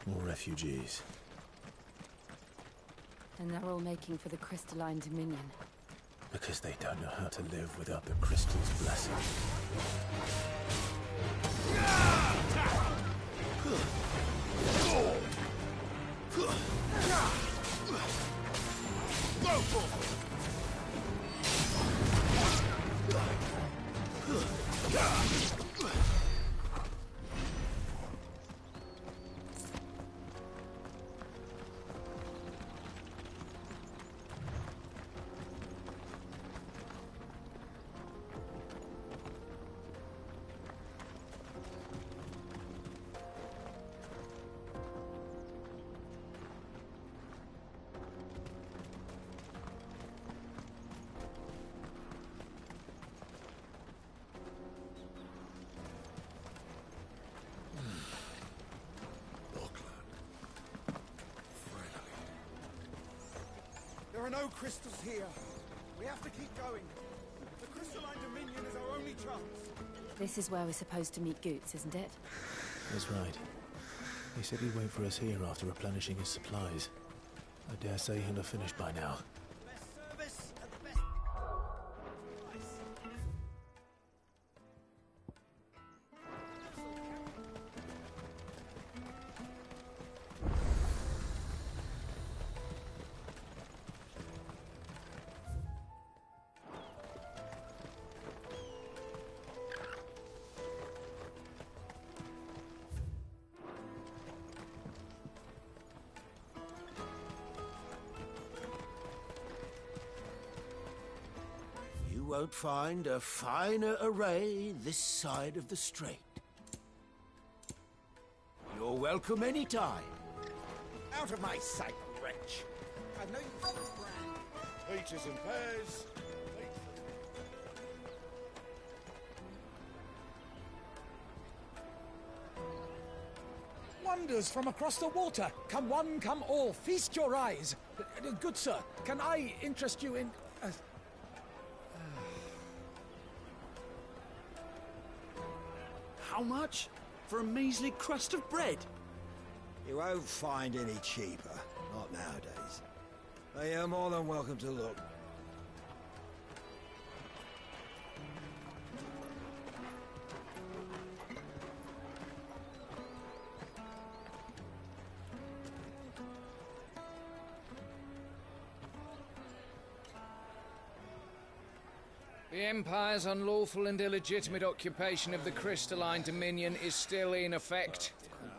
More refugees. And they're all making for the Crystalline Dominion. Because they don't know how to live without the crystal's blessing. There are no crystals here. We have to keep going. The Crystalline Dominion is our only chance. This is where we're supposed to meet Goots, isn't it? That's right. He said he'd wait for us here after replenishing his supplies. I dare say he'll have finished by now. Service at the best. You won't find a finer array this side of the strait. You're welcome anytime. Out of my sight, wretch. I know you from the brand. Peaches and pears. Wonders from across the water. Come one, come all. Feast your eyes. Good sir, can I interest you in... How much? For a measly crust of bread? You won't find any cheaper. Not nowadays. But you're more than welcome to look. The Empire's unlawful and illegitimate occupation of the Crystalline Dominion is still in effect.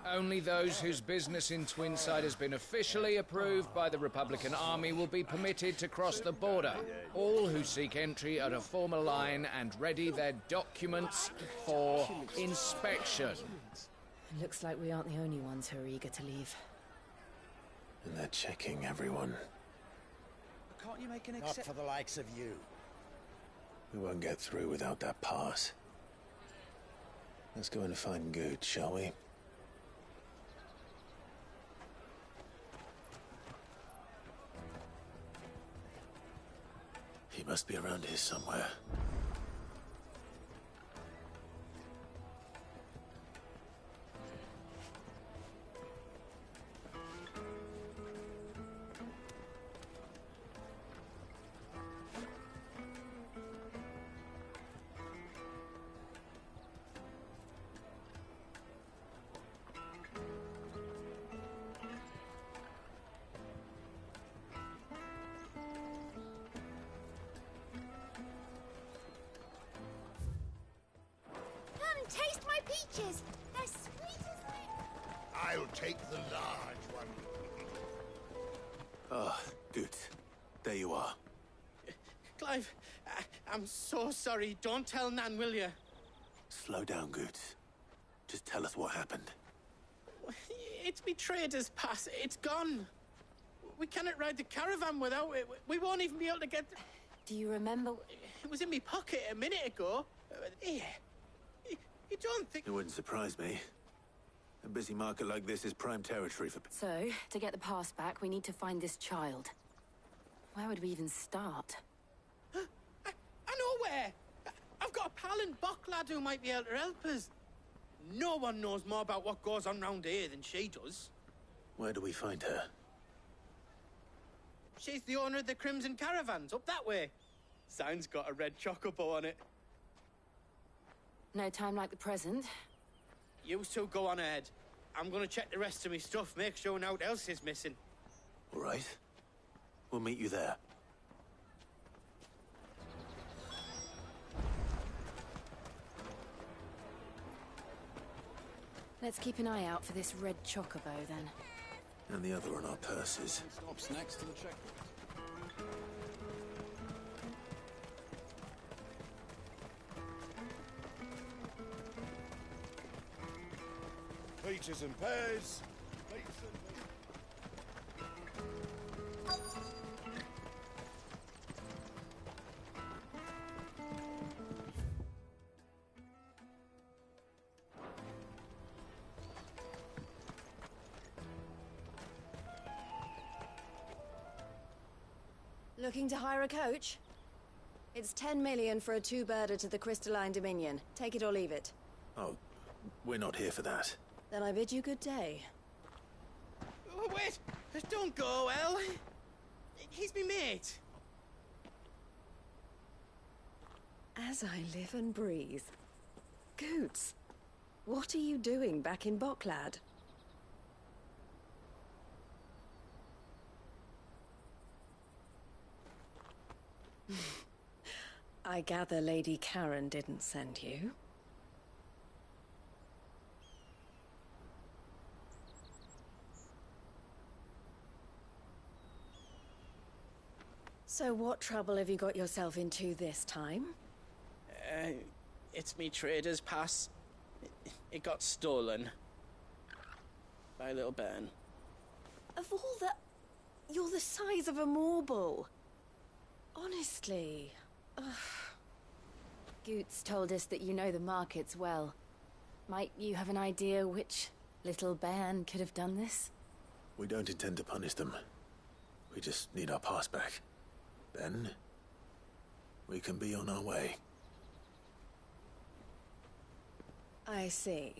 Only those whose business in Twinside has been officially approved by the Republican Army will be permitted to cross the border. All who seek entry are to form a line and ready their documents for inspection. It looks like we aren't the only ones who are eager to leave. And they're checking everyone. Can't you make an Not for the likes of you. We won't get through without that pass. Let's go and find Good, shall we? He must be around here somewhere. Taste my peaches! They're sweet as they... I'll take the large one. Ah, good. There you are. Clive, I'm so sorry. Don't tell Nan, will you? Slow down, Goots. Just tell us what happened. It's me trader's pass. It's gone. We cannot ride the caravan without it. We won't even be able to get... Do you remember? It was in my pocket a minute ago. Here. You don't think... It wouldn't surprise me. A busy market like this is prime territory for... So, to get the pass back, we need to find this child. Where would we even start? I know where! I've got a pal in Bocklad who might be able to help us. No one knows more about what goes on round here than she does. Where do we find her? She's the owner of the Crimson Caravans, up that way. Sign's got a red chocobo on it. No time like the present. You two go on ahead. I'm gonna check the rest of my stuff, make sure naught else is missing. All right. We'll meet you there. Let's keep an eye out for this red chocobo, then. And the other on our purses. Stops next to the checkpoint. Peaches and pears. Looking to hire a coach? It's 10 million for a two-birder to the Crystalline Dominion. Take it or leave it. Oh, we're not here for that. Then I bid you good day. Oh, wait! Don't go, El! He's me mate. As I live and breathe. Goots, what are you doing back in Bocklad? I gather Lady Karen didn't send you. So what trouble have you got yourself into this time? It's me trader's pass. It got stolen. By little Ben. Of all the... You're the size of a marble. Honestly. Ugh. Goots told us that you know the markets well. Might you have an idea which little bairn could have done this? We don't intend to punish them. We just need our pass back. Then, we can be on our way. I see.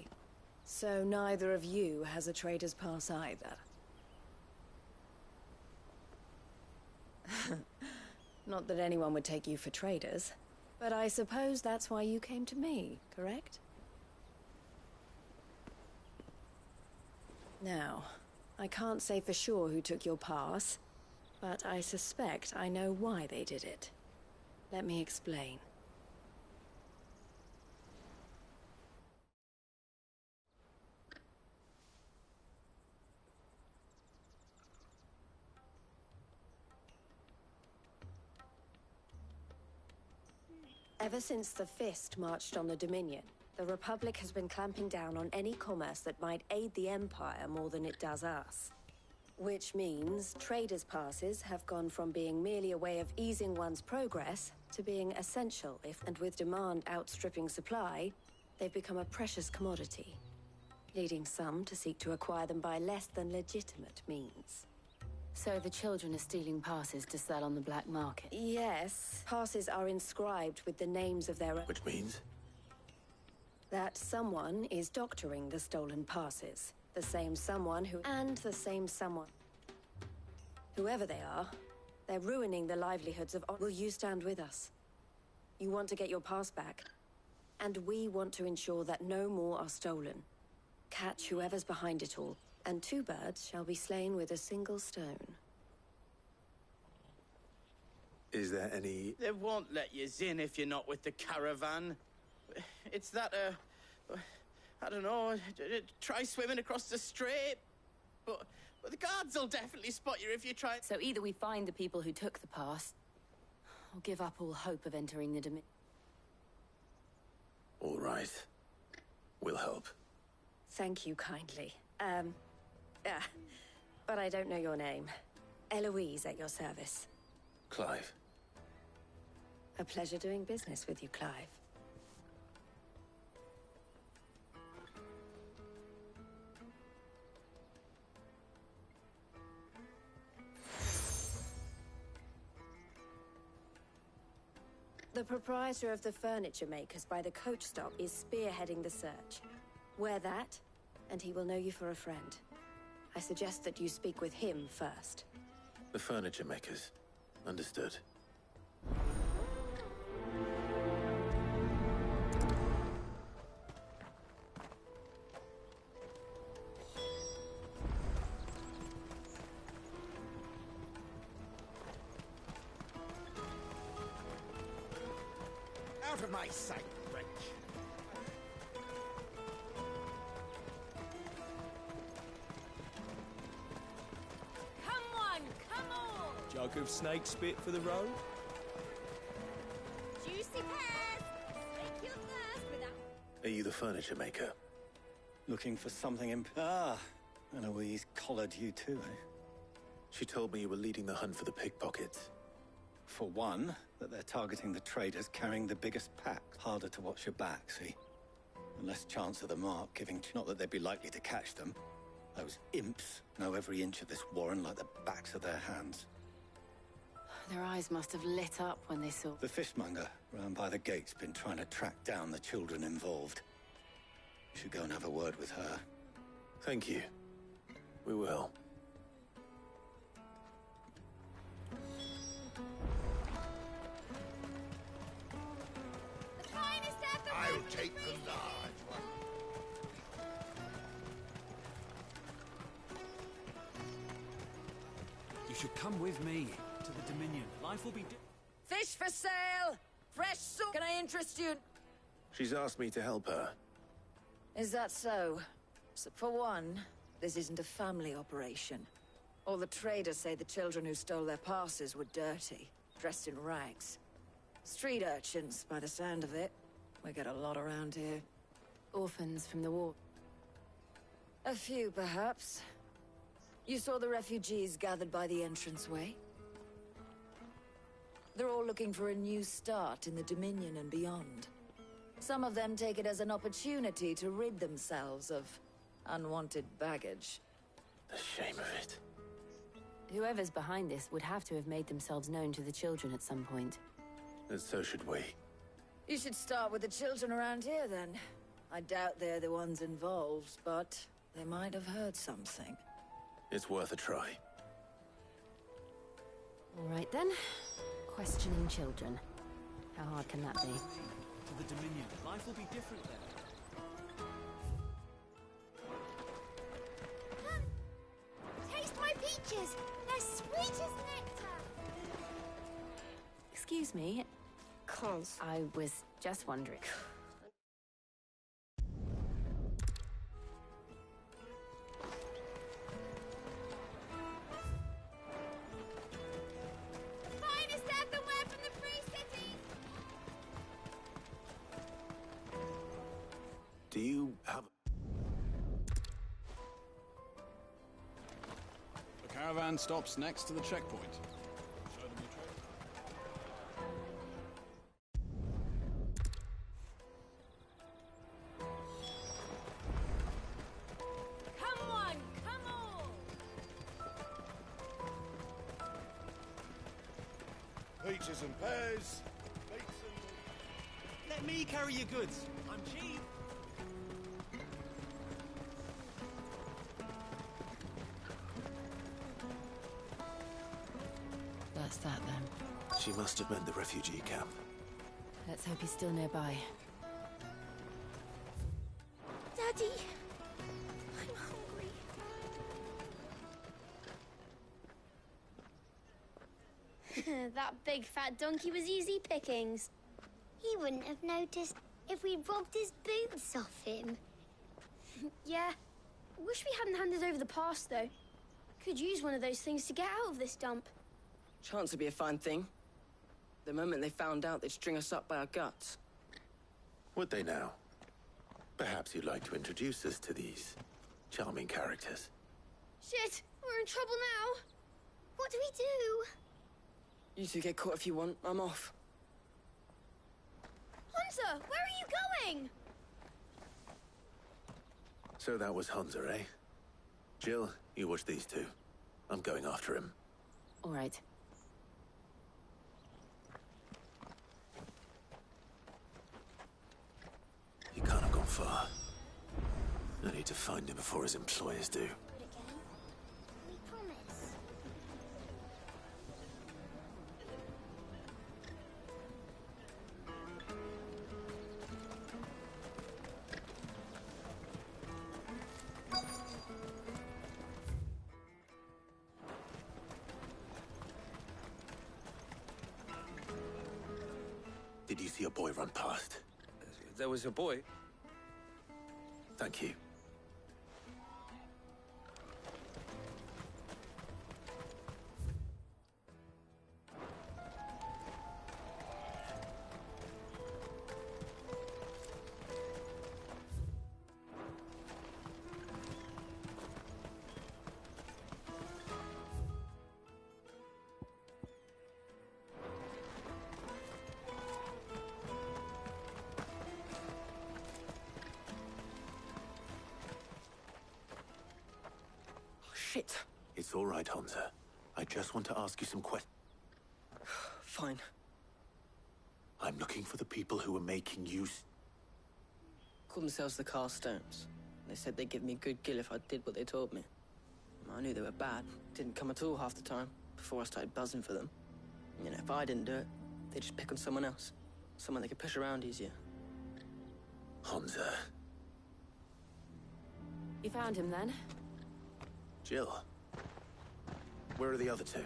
So neither of you has a trader's pass either. Not that anyone would take you for traders, but I suppose that's why you came to me, correct? Now, I can't say for sure who took your pass, but I suspect I know why they did it. Let me explain. Ever since the Fist marched on the Dominion, the Republic has been clamping down on any commerce that might aid the Empire more than it does us. Which means traders' passes have gone from being merely a way of easing one's progress to being essential and with demand outstripping supply, they've become a precious commodity, leading some to seek to acquire them by less than legitimate means. So the children are stealing passes to sell on the black market? Yes. Passes are inscribed with the names of their own. Which means? That someone is doctoring the stolen passes. The same someone who... And the same someone. Whoever they are, they're ruining the livelihoods of... Will you stand with us? You want to get your pass back. And we want to ensure that no more are stolen. Catch whoever's behind it all, and 2 birds shall be slain with a single stone. Is there any... They won't let you in if you're not with the caravan. It's that, I don't know, try swimming across the strait. But the guards will definitely spot you if you try... So either we find the people who took the pass, or give up all hope of entering the Dominion. All right. We'll help. Thank you kindly. But I don't know your name. Eloise at your service. Clive. A pleasure doing business with you, Clive. The proprietor of the furniture makers by the coach stop is spearheading the search. Wear that, and he will know you for a friend. I suggest that you speak with him first. The furniture makers. Understood. Out of my sight, wretch. Come on, come on! Jug of snake spit for the road? Juicy pears! Slake your thirst without... Are you the furniture maker? Looking for something Ah, Eloise collared you too, eh? She told me you were leading the hunt for the pickpockets. For one, that they're targeting the traders carrying the biggest packs. Harder to watch your back, see? And less chance of the mark giving... Not that they'd be likely to catch them. Those imps know every inch of this warren like the backs of their hands. Their eyes must have lit up when they saw... The fishmonger round by the gate's been trying to track down the children involved. You should go and have a word with her. Thank you. We will. I'll take the large one. You should come with me to the Dominion. Life will be Fish for sale! Fresh soup! Can I interest you? She's asked me to help her. Is that so? For one, this isn't a family operation. All the traders say the children who stole their passes were dirty, dressed in rags. Street urchins, by the sound of it. We get a lot around here. Orphans from the war. A few, perhaps. You saw the refugees gathered by the entranceway? They're all looking for a new start in the Dominion and beyond. Some of them take it as an opportunity to rid themselves of unwanted baggage. The shame of it. Whoever's behind this would have to have made themselves known to the children at some point. And so should we. You should start with the children around here, then. I doubt they're the ones involved, but they might have heard something. It's worth a try. All right, then. Questioning children. How hard can that be? to the Dominion. Life will be different then. Taste my peaches! They're sweet as nectar! Excuse me. Cons. I was just wondering. Finest earthenware from the Free City! Do you have... caravan stops next to the checkpoint. Show them your trade. Come on, come on! Peaches and pears. Let me carry your goods. I'm cheap. That's that then. She must have meant the refugee camp. Let's hope he's still nearby. Daddy, I'm hungry. That big fat donkey was easy pickings. He wouldn't have noticed if we'd robbed his boots off him. Yeah. Wish we hadn't handed over the pass, though. Could use one of those things to get out of this dump. Chance would be a fine thing. The moment they found out, they'd string us up by our guts. Would they now? Perhaps you'd like to introduce us to these charming characters. Shit, we're in trouble now. What do we do? You two get caught if you want. I'm off. Hunter, where are you going? So that was Hunter, eh? Jill, you watch these two. I'm going after him. All right. He can't have gone far. I need to find him before his employers do. We promise. Did you see a boy run past? There was a boy. Thank you. Shit. It's all right, Hunter. I just want to ask you some questions. Fine. I'm looking for the people who were making use. Called themselves the Carstones. They said they'd give me a good gill if I did what they told me. I knew they were bad. Didn't come at all half the time, before I started buzzing for them. You know, if I didn't do it, they'd just pick on someone else. Someone they could push around easier. Hunter. You found him then? Jill. Where are the other two?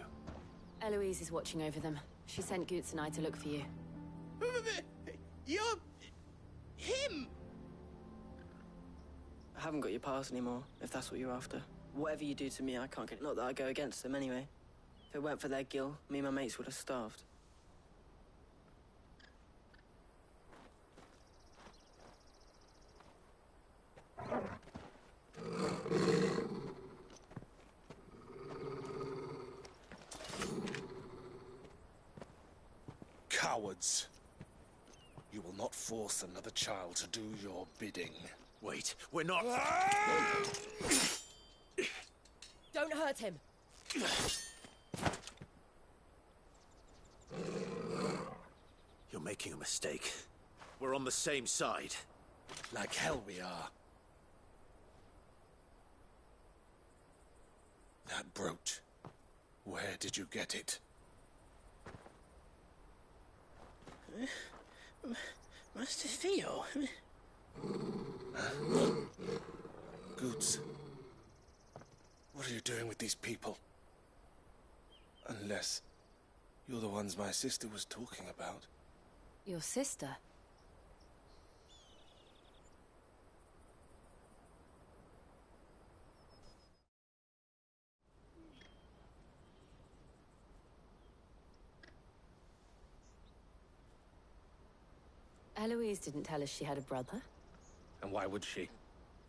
Eloise is watching over them. She sent Goots and I to look for you. You're... him! I haven't got your pass anymore, if that's what you're after. Whatever you do to me, I can't get... Not that I go against them anyway. If it weren't for their gill, me and my mates would have starved. Cowards. You will not force another child to do your bidding. Wait, we're not... Don't hurt him. You're making a mistake. We're on the same side. Like hell we are. That brooch. Where did you get it? Master Theo? Goots. What are you doing with these people? Unless you're the ones my sister was talking about. Your sister? Eloise didn't tell us she had a brother. And why would she?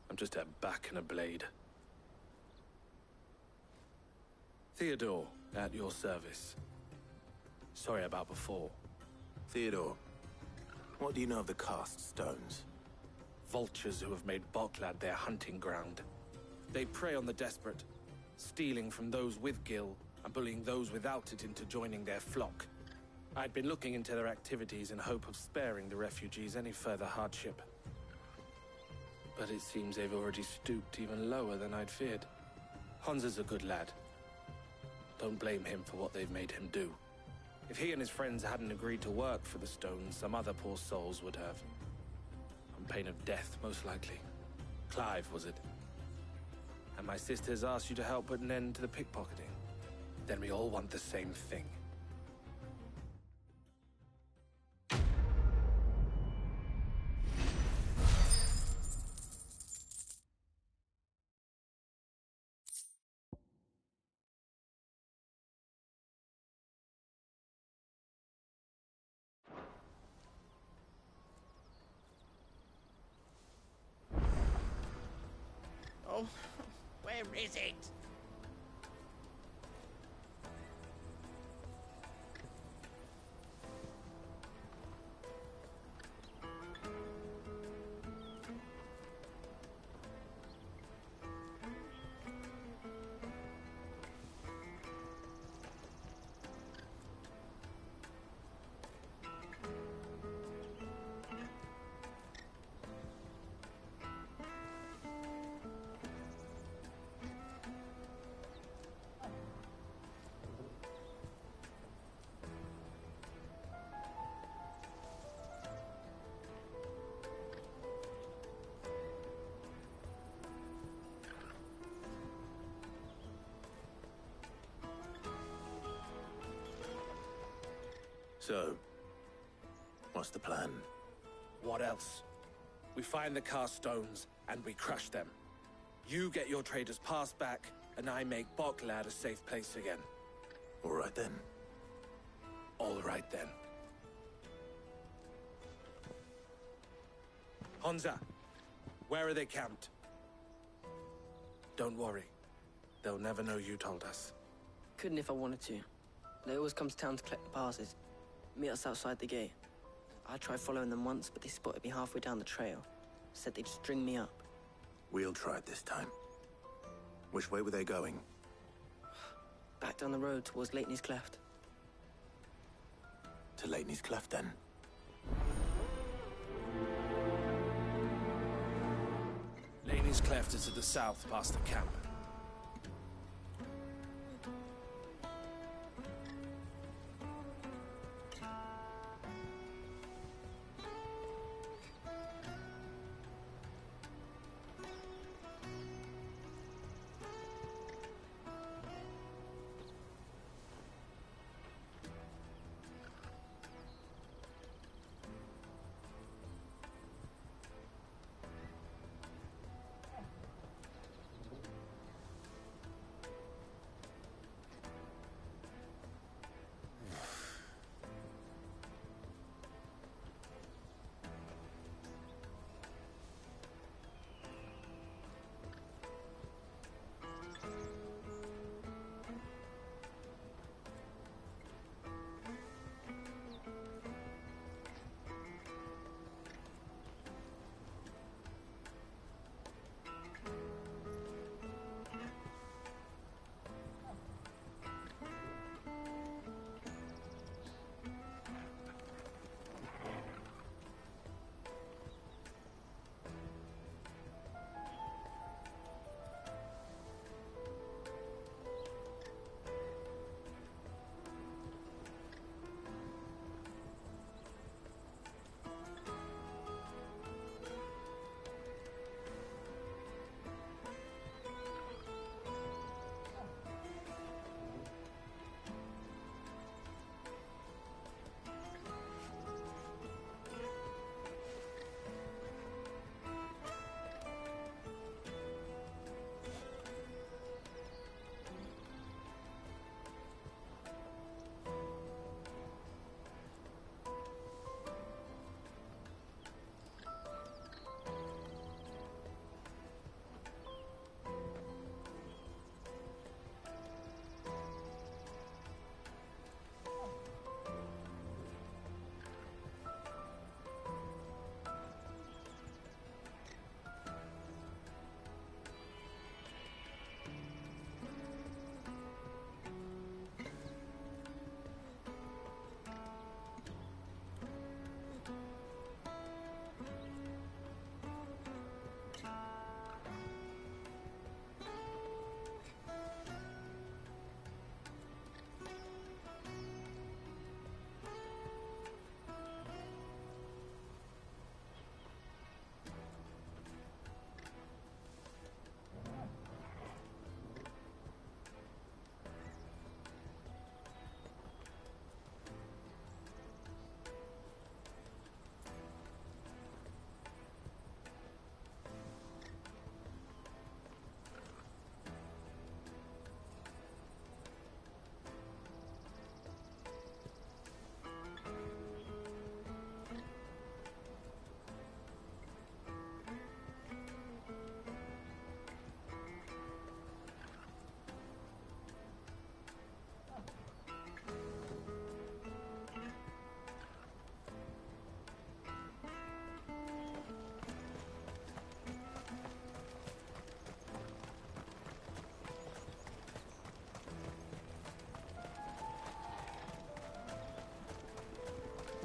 I'm just her back and a blade. Theodore, at your service. Sorry about before. Theodore, what do you know of the cast stones? Vultures who have made Boklad their hunting ground. They prey on the desperate, stealing from those with Gil and bullying those without it into joining their flock. I'd been looking into their activities in hope of sparing the refugees any further hardship. But it seems they've already stooped even lower than I'd feared. Hans is a good lad. Don't blame him for what they've made him do. If he and his friends hadn't agreed to work for the stones, some other poor souls would have. On pain of death, most likely. Clive, was it? And my sisters asked you to help put an end to the pickpocketing. Then we all want the same thing. Oh, where is it? So, what's the plan? What else? We find the cast stones and we crush them. You get your trader's pass back, and I make Boklad a safe place again. All right then. All right then. Honza, where are they camped? Don't worry. They'll never know you told us. Couldn't if I wanted to. They always come to town to collect the passes. Meet us outside the gate. I tried following them once, but they spotted me halfway down the trail. Said they'd string me up. We'll try it this time. Which way were they going? Back down the road towards Lateney's Cleft. To Lateney's Cleft, then? Laney's Cleft is to the south, past the camp.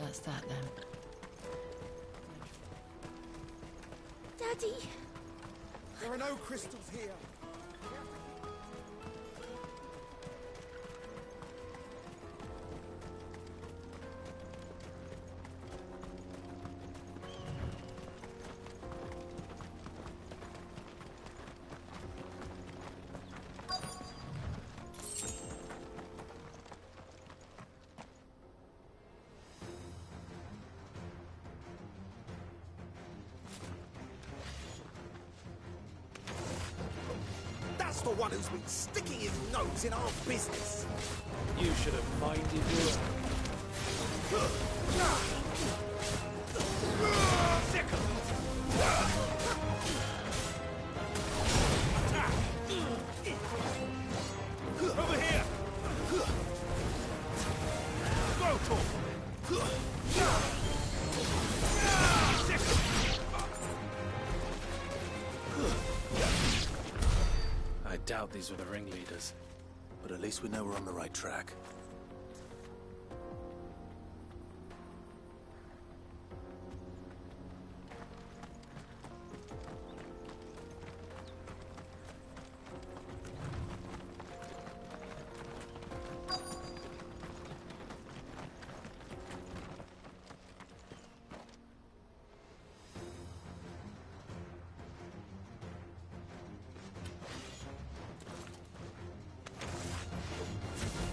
that's that then. Daddy! There are no crystals here. That's the one who's been sticking his nose in our business. You should have minded your Over here! Go, Torque! I doubt these were the ringleaders. But at least we know we're on the right track.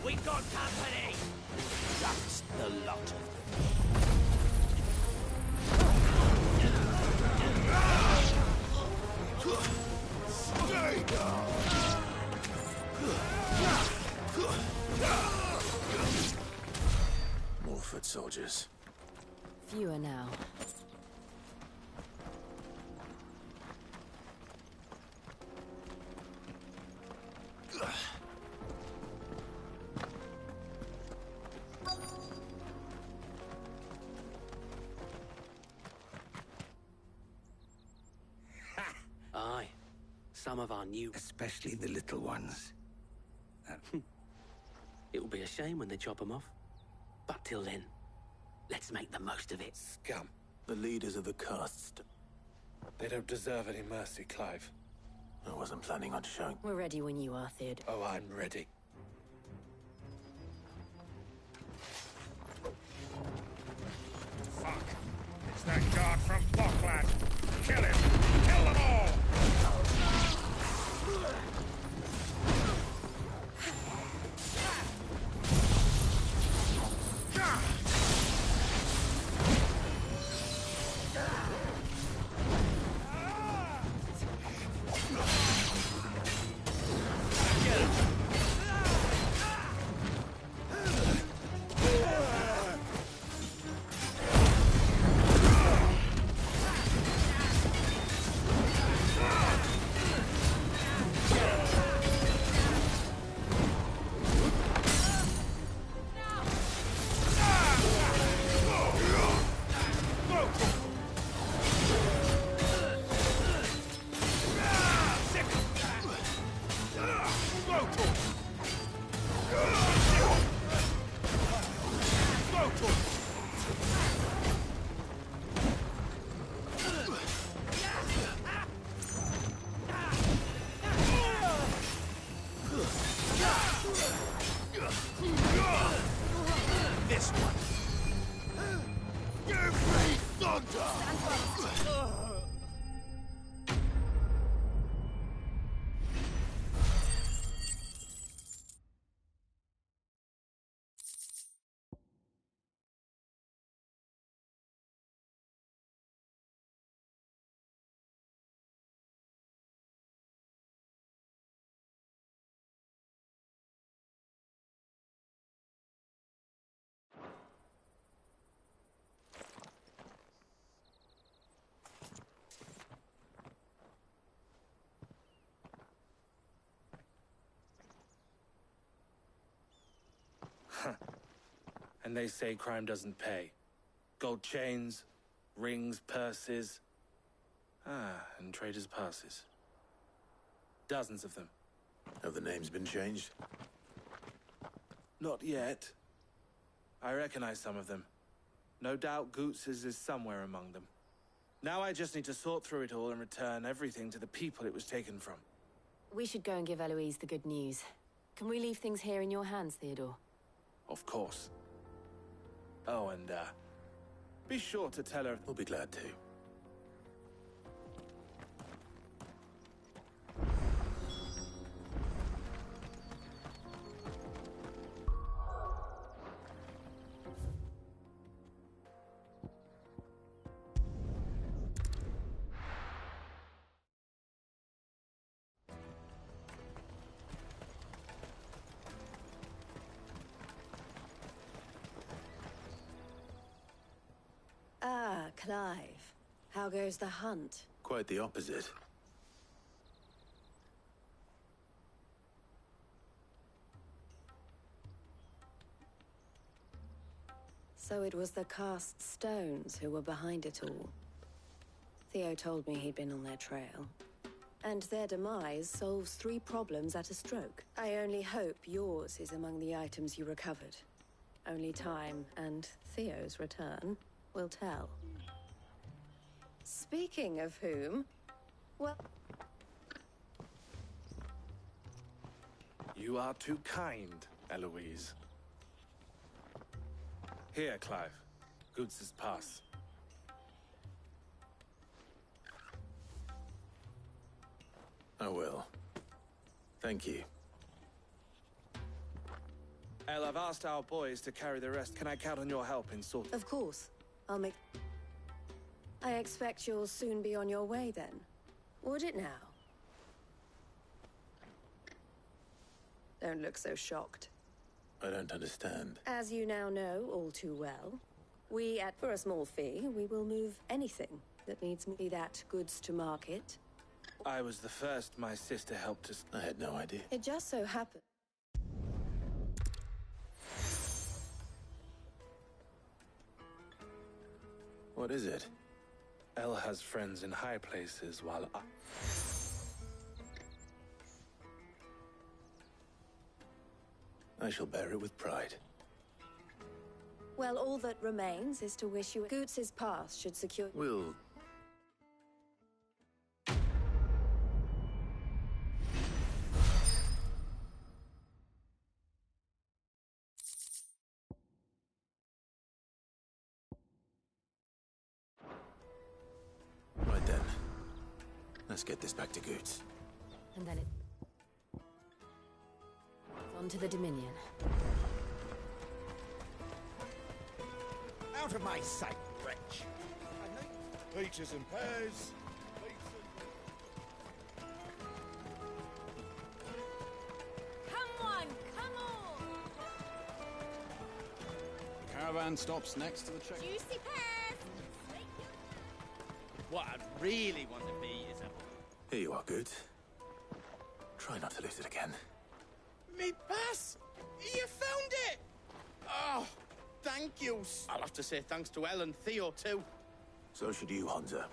We got company! Just the lot of them. Stay down! More foot soldiers. Fewer now. Aye. Some of our new... Especially the little ones. It'll be a shame when they chop them off. But till then, let's make the most of it. Scum. The leaders of the caste. They don't deserve any mercy, Clive. I wasn't planning on showing. We're ready when you are, Theod. Oh, I'm ready. Fuck. It's that guard from Buckland. Kill him! Kill them all! This one. Give me thunder! And they say crime doesn't pay. Gold chains, rings, purses. And traders' passes. Dozens of them. Have the names been changed? Not yet. I recognize some of them. No doubt Goots's is somewhere among them. Now I just need to sort through it all and return everything to the people it was taken from. We should go and give Eloise the good news. Can we leave things here in your hands, Theodore? Of course. Oh, and, be sure to tell her... We'll be glad to. Ah, Clive. How goes the hunt? Quite the opposite. So it was the cast stones who were behind it all. Theo told me he'd been on their trail. And their demise solves 3 problems at a stroke. I only hope yours is among the items you recovered. Only time and Theo's return will tell. Speaking of whom, well... You are too kind, Eloise. Here, Clive. Goots's pass. I will. Thank you. El, I've asked our boys to carry the rest. Can I count on your help in sorting? Of course. I'll make... I expect you'll soon be on your way, then. Would it now? Don't look so shocked. I don't understand. As you now know all too well, for a small fee, we will move anything that needs me, be that goods to market. I was the first my sister helped us. I had no idea. It just so happened. What is it? El has friends in high places while I shall bear it with pride. Well, all that remains is to wish you Goots's pass should secure... We'll... Right then. Let's get this back to Goots. And then on to the Dominion. Out of my sight, wretch! Peaches and pears. Come on, come on! The caravan stops next to the check. Juicy pears! What I'd really want to be is a... Here you are, Goots. Try not to lose it again. Me pass! You found it! Oh, thank you. I'll have to say thanks to El and Theo, too. So should you, Hansa.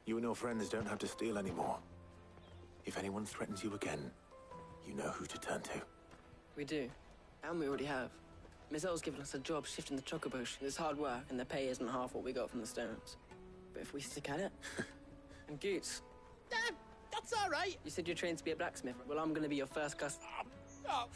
You and your friends don't have to steal anymore. If anyone threatens you again, you know who to turn to. We do. And we already have. Miss Elle's given us a job shifting the chocobos. It's hard work, and the pay isn't half what we got from the stones. But if we stick at it... And Goots... That's all right. You said you're trained to be a blacksmith. Well, I'm going to be your first customer. All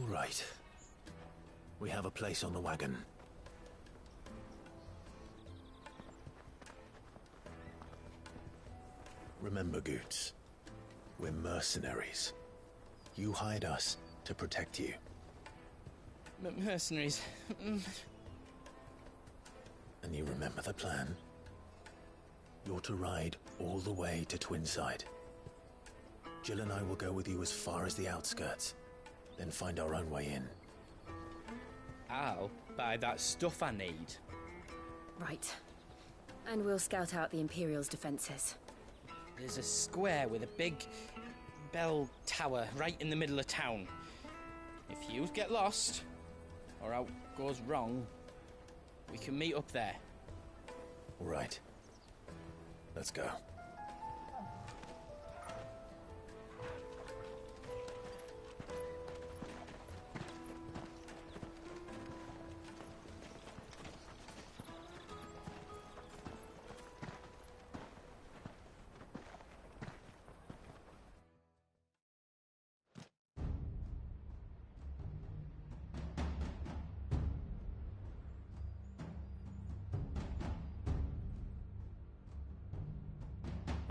right. We have a place on the wagon. Remember, Goots, we're mercenaries. You hired us to protect you. Mercenaries. And you remember the plan? You're to ride all the way to Twinside. Jill and I will go with you as far as the outskirts, then find our own way in. I'll buy that stuff I need. Right. And we'll scout out the Imperial's defenses. There's a square with a big bell tower right in the middle of town. If you get lost, or out goes wrong, we can meet up there. All right. Let's go.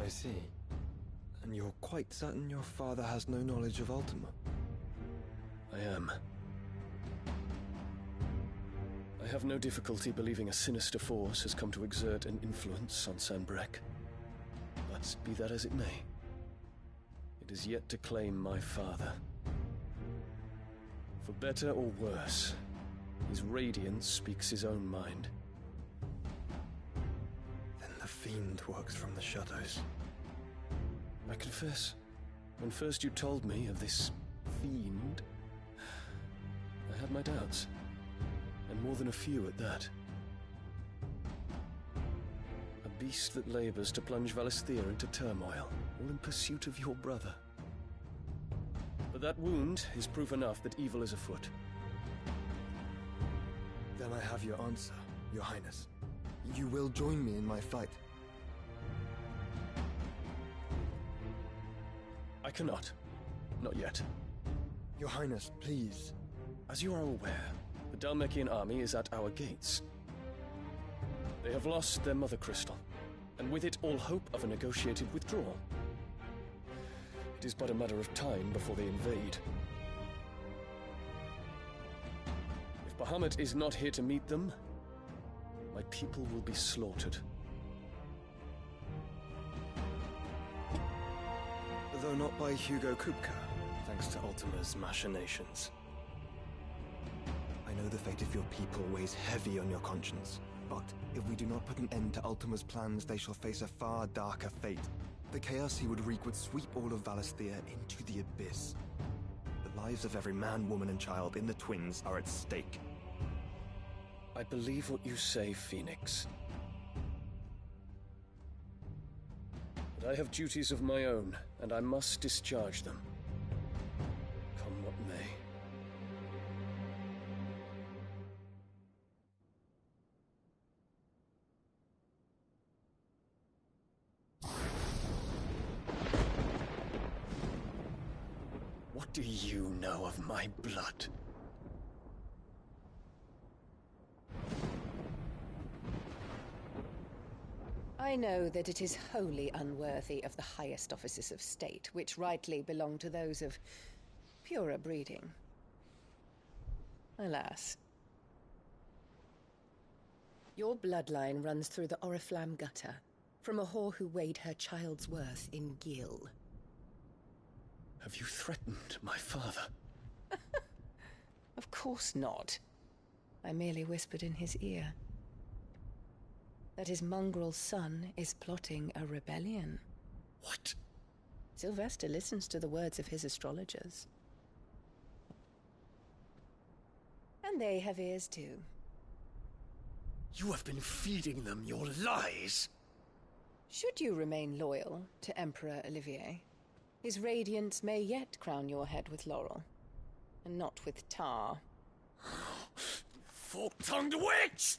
I see. And you're quite certain your father has no knowledge of Ultima? I am. I have no difficulty believing a sinister force has come to exert an influence on Sanbreque. But be that as it may, it is yet to claim my father. For better or worse, his radiance speaks his own mind. Then the fiend works from the shadows. I confess, when first you told me of this fiend, I had my doubts, and more than a few at that. A beast that labors to plunge Valisthea into turmoil, all in pursuit of your brother. But that wound is proof enough that evil is afoot. Then I have your answer, Your Highness. You will join me in my fight. I cannot. Not yet. Your Highness, please. As you are aware, the Dhalmekian army is at our gates. They have lost their mother crystal, and with it all hope of a negotiated withdrawal. It is but a matter of time before they invade. If Bahamut is not here to meet them, my people will be slaughtered. Though not by Hugo Kupka, thanks to Ultima's machinations. I know the fate of your people weighs heavy on your conscience, but if we do not put an end to Ultima's plans, they shall face a far darker fate. The chaos he would wreak would sweep all of Valisthea into the abyss. The lives of every man, woman, and child in the Twins are at stake. I believe what you say, Phoenix. But I have duties of my own, and I must discharge them. Come what may. What do you know of my blood? I know that it is wholly unworthy of the highest offices of state, which rightly belong to those of purer breeding. Alas. Your bloodline runs through the Oriflamme gutter, from a whore who weighed her child's worth in gil. Have you threatened my father? Of course not. I merely whispered in his ear that his mongrel son is plotting a rebellion. What? Sylvester listens to the words of his astrologers. And they have ears too. You have been feeding them your lies! Should you remain loyal to Emperor Olivier, his radiance may yet crown your head with laurel, and not with tar. Fork-tongued witch!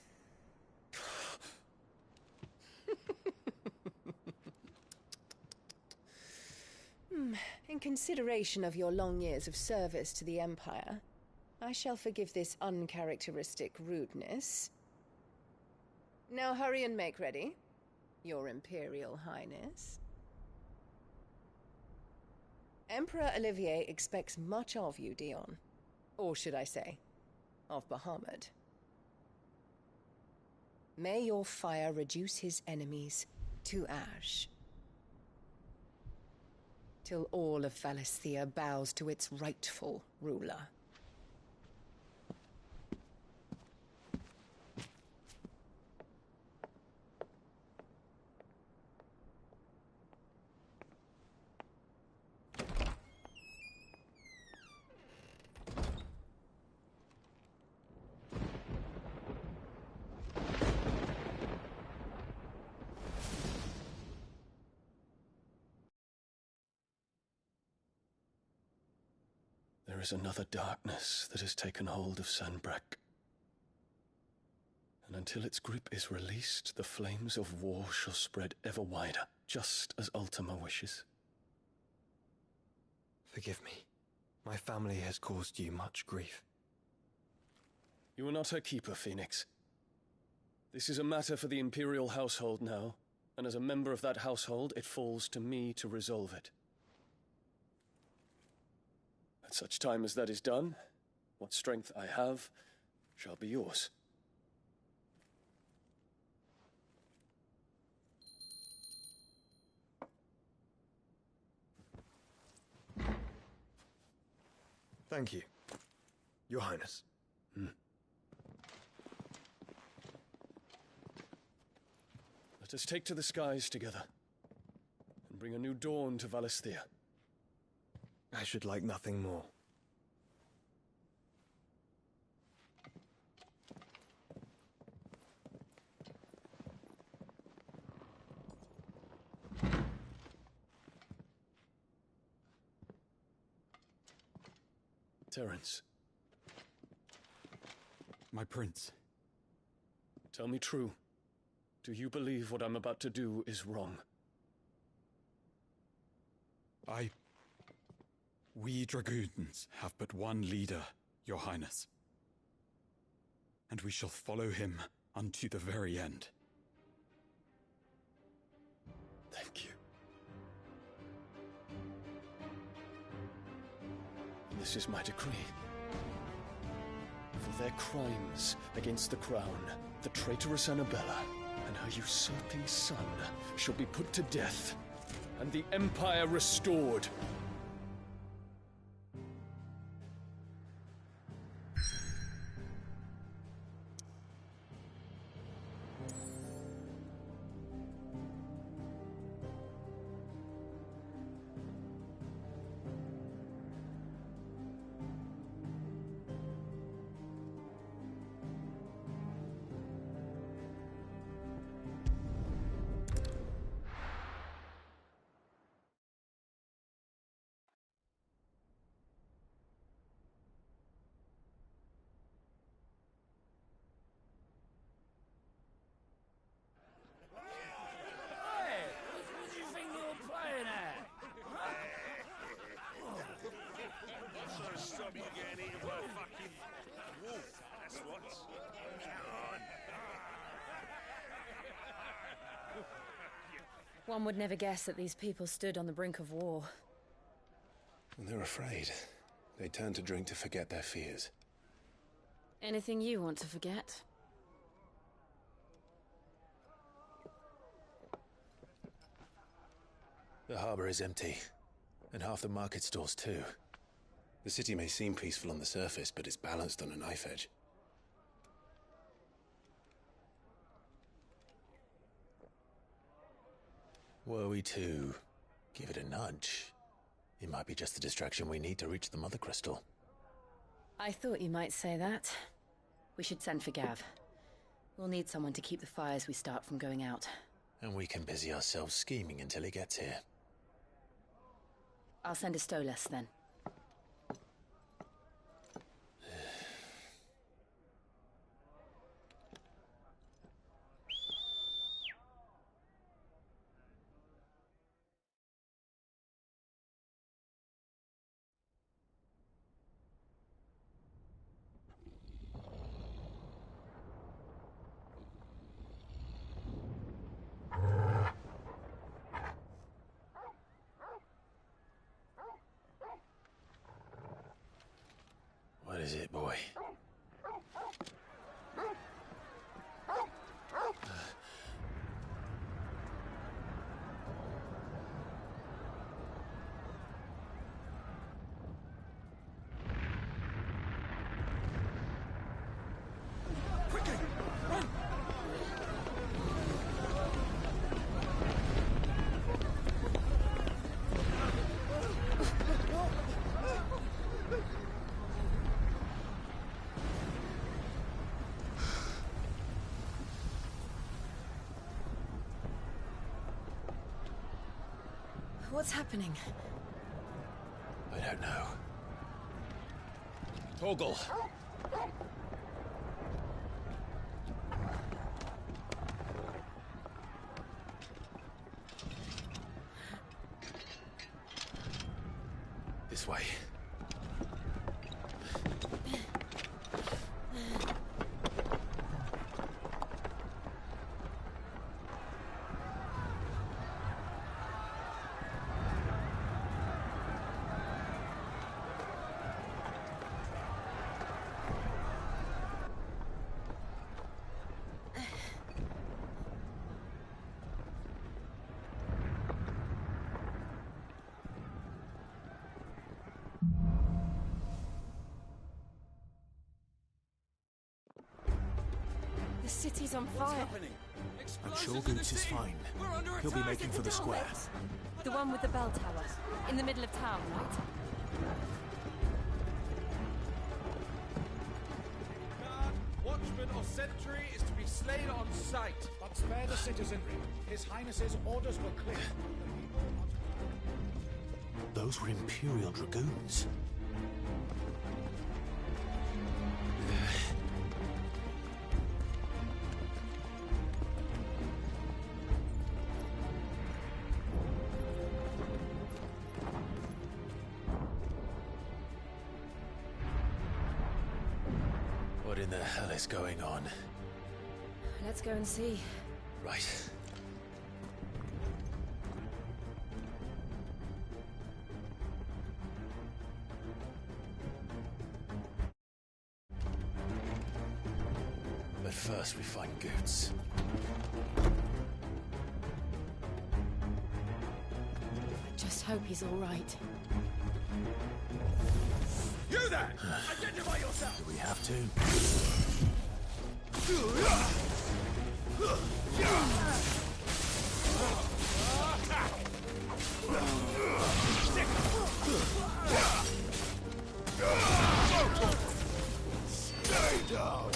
In consideration of your long years of service to the Empire, I shall forgive this uncharacteristic rudeness. Now hurry and make ready, Your Imperial Highness. Emperor Olivier expects much of you, Dion. Or should I say, of Bahamut. May your fire reduce his enemies to ash, till all of Valisthea bows to its rightful ruler. There is another darkness that has taken hold of Sanbreque. And until its grip is released, the flames of war shall spread ever wider, just as Ultima wishes. Forgive me. My family has caused you much grief. You are not her keeper, Phoenix. This is a matter for the Imperial household now, and as a member of that household, it falls to me to resolve it. At such time as that is done, what strength I have shall be yours. Thank you, Your Highness. Let us take to the skies together, and bring a new dawn to Valisthea. I should like nothing more. Terence. My prince. Tell me true. Do you believe what I'm about to do is wrong? We dragoons have but one leader, Your Highness. And we shall follow him unto the very end. Thank you. This is my decree. For their crimes against the crown, the traitorous Annabella and her usurping son shall be put to death, and the Empire restored. One would never guess that these people stood on the brink of war. And they're afraid. They turn to drink to forget their fears. Anything you want to forget? The harbor is empty, and half the market stalls too. The city may seem peaceful on the surface, but it's balanced on a knife edge. Were we to give it a nudge, it might be just the distraction we need to reach the Mother Crystal. I thought you might say that. We should send for Gav. We'll need someone to keep the fires we start from going out. And we can busy ourselves scheming until he gets here. I'll send a Stolas then. What is it, boy? What's happening? I don't know. Torgal. This way. The city's on fire. I'm sure Goots is fine. He'll be making for the square. The one with the bell tower. In the middle of town, right? Watchman or sentry is to be slain on sight. But spare the citizenry. His Highness's orders were clear. Those were Imperial Dragoons. What in the hell is going on? Let's go and see. Right. But first we find Goots. I just hope he's all right. You there! Identify yourself! Do we have to? Stay down!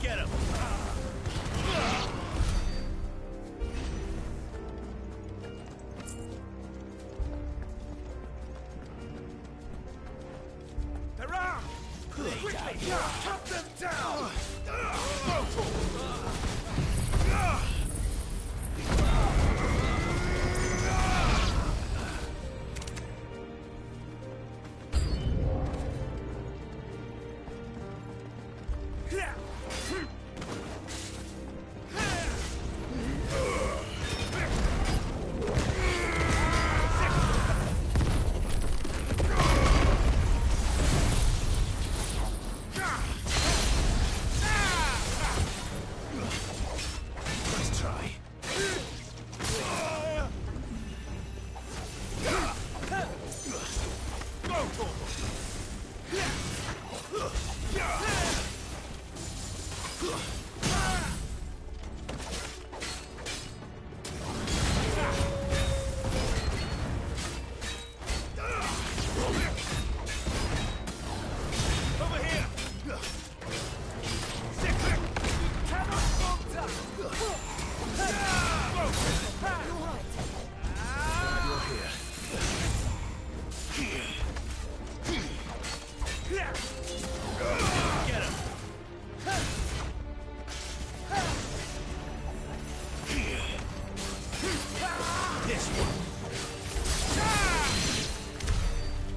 Get him! Quickly! Cut them down!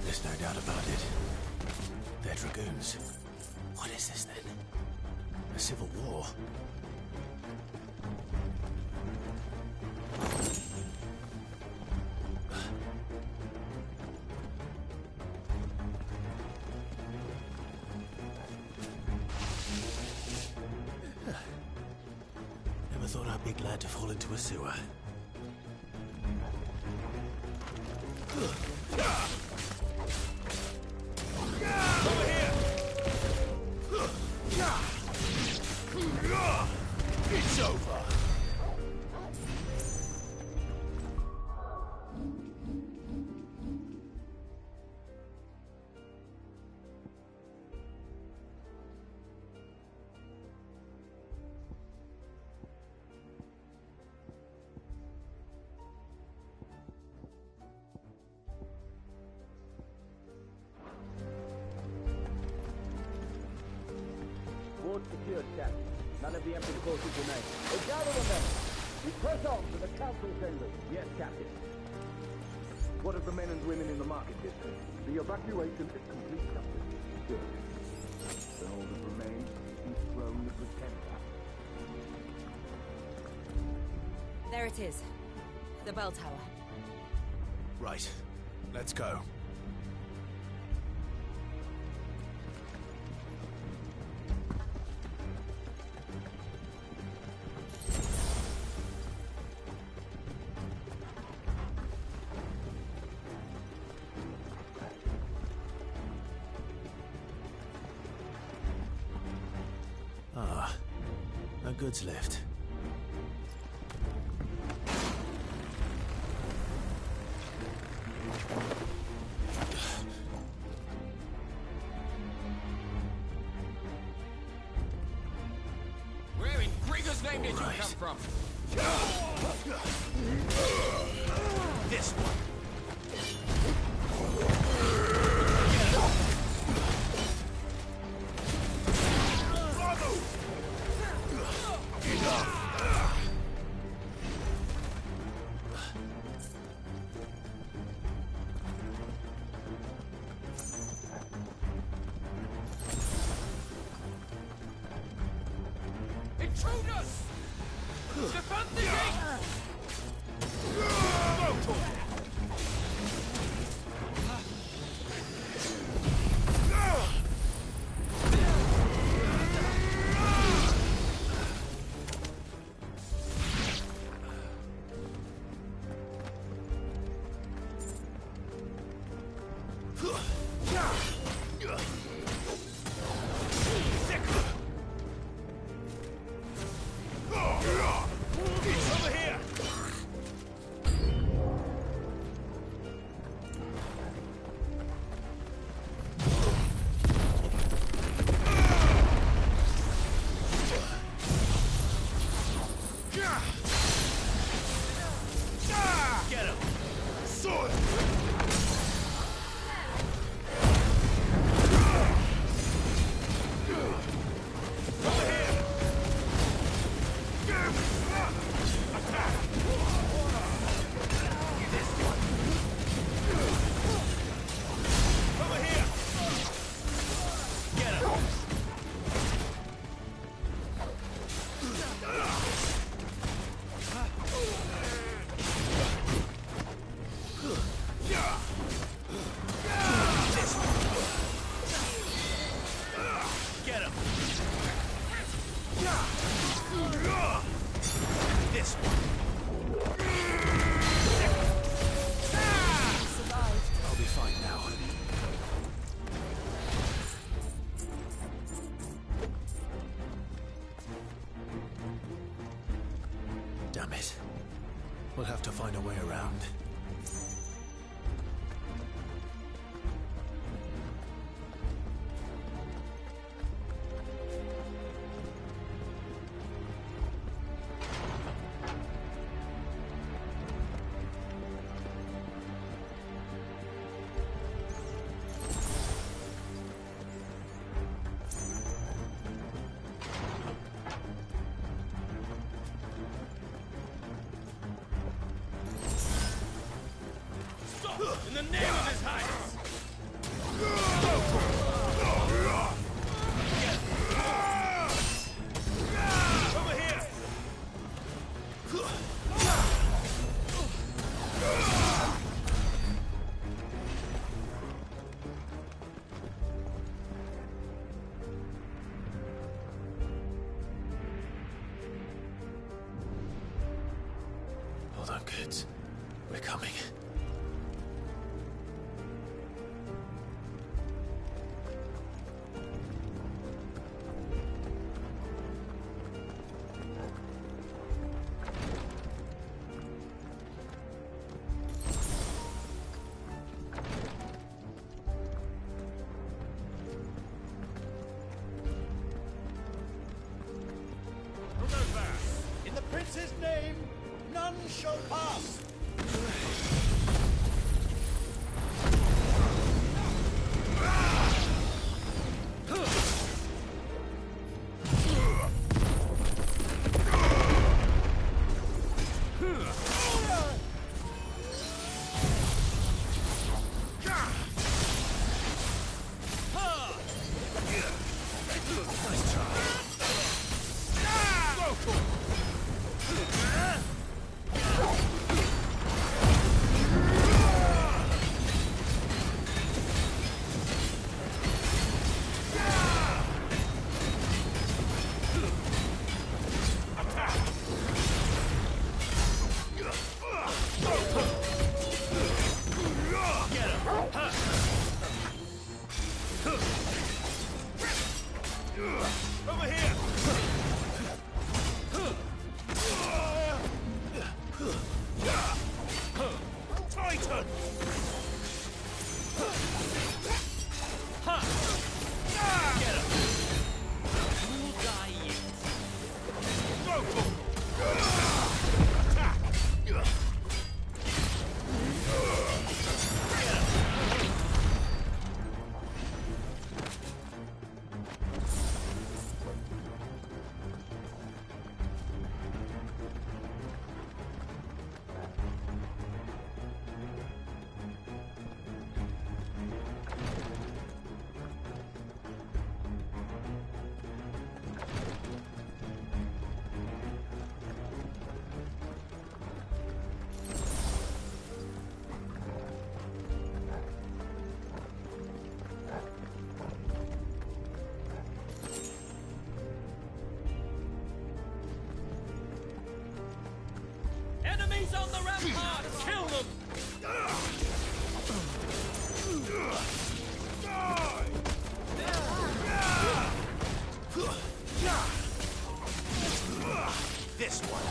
There's no doubt about it. They're Dragoons. What is this then? A civil war? Never thought I'd be glad to fall into a sewer. It's over! approach secured, Captain. None of the empty forces remain. We gather the men. We press on to the council chambers. Yes, Captain. What of the men and women in the market district? The evacuation is complete, Captain. Good. Then all that remains is to dethrone the Pretender. There it is. The bell tower. Right. Let's go. Ah, a goods lift. Where in Grigger's name did you come from? This one. Intruders! Defend the gate! Damn it. We'll have to find a way around. In the name of His Highness! Over here! Hold on, kids. We're coming. In the prince's name, none shall pass. Over here! Titan! Get him! You'll die yet. Go for it! Attack! Enemies on the rampart! Kill them! This one.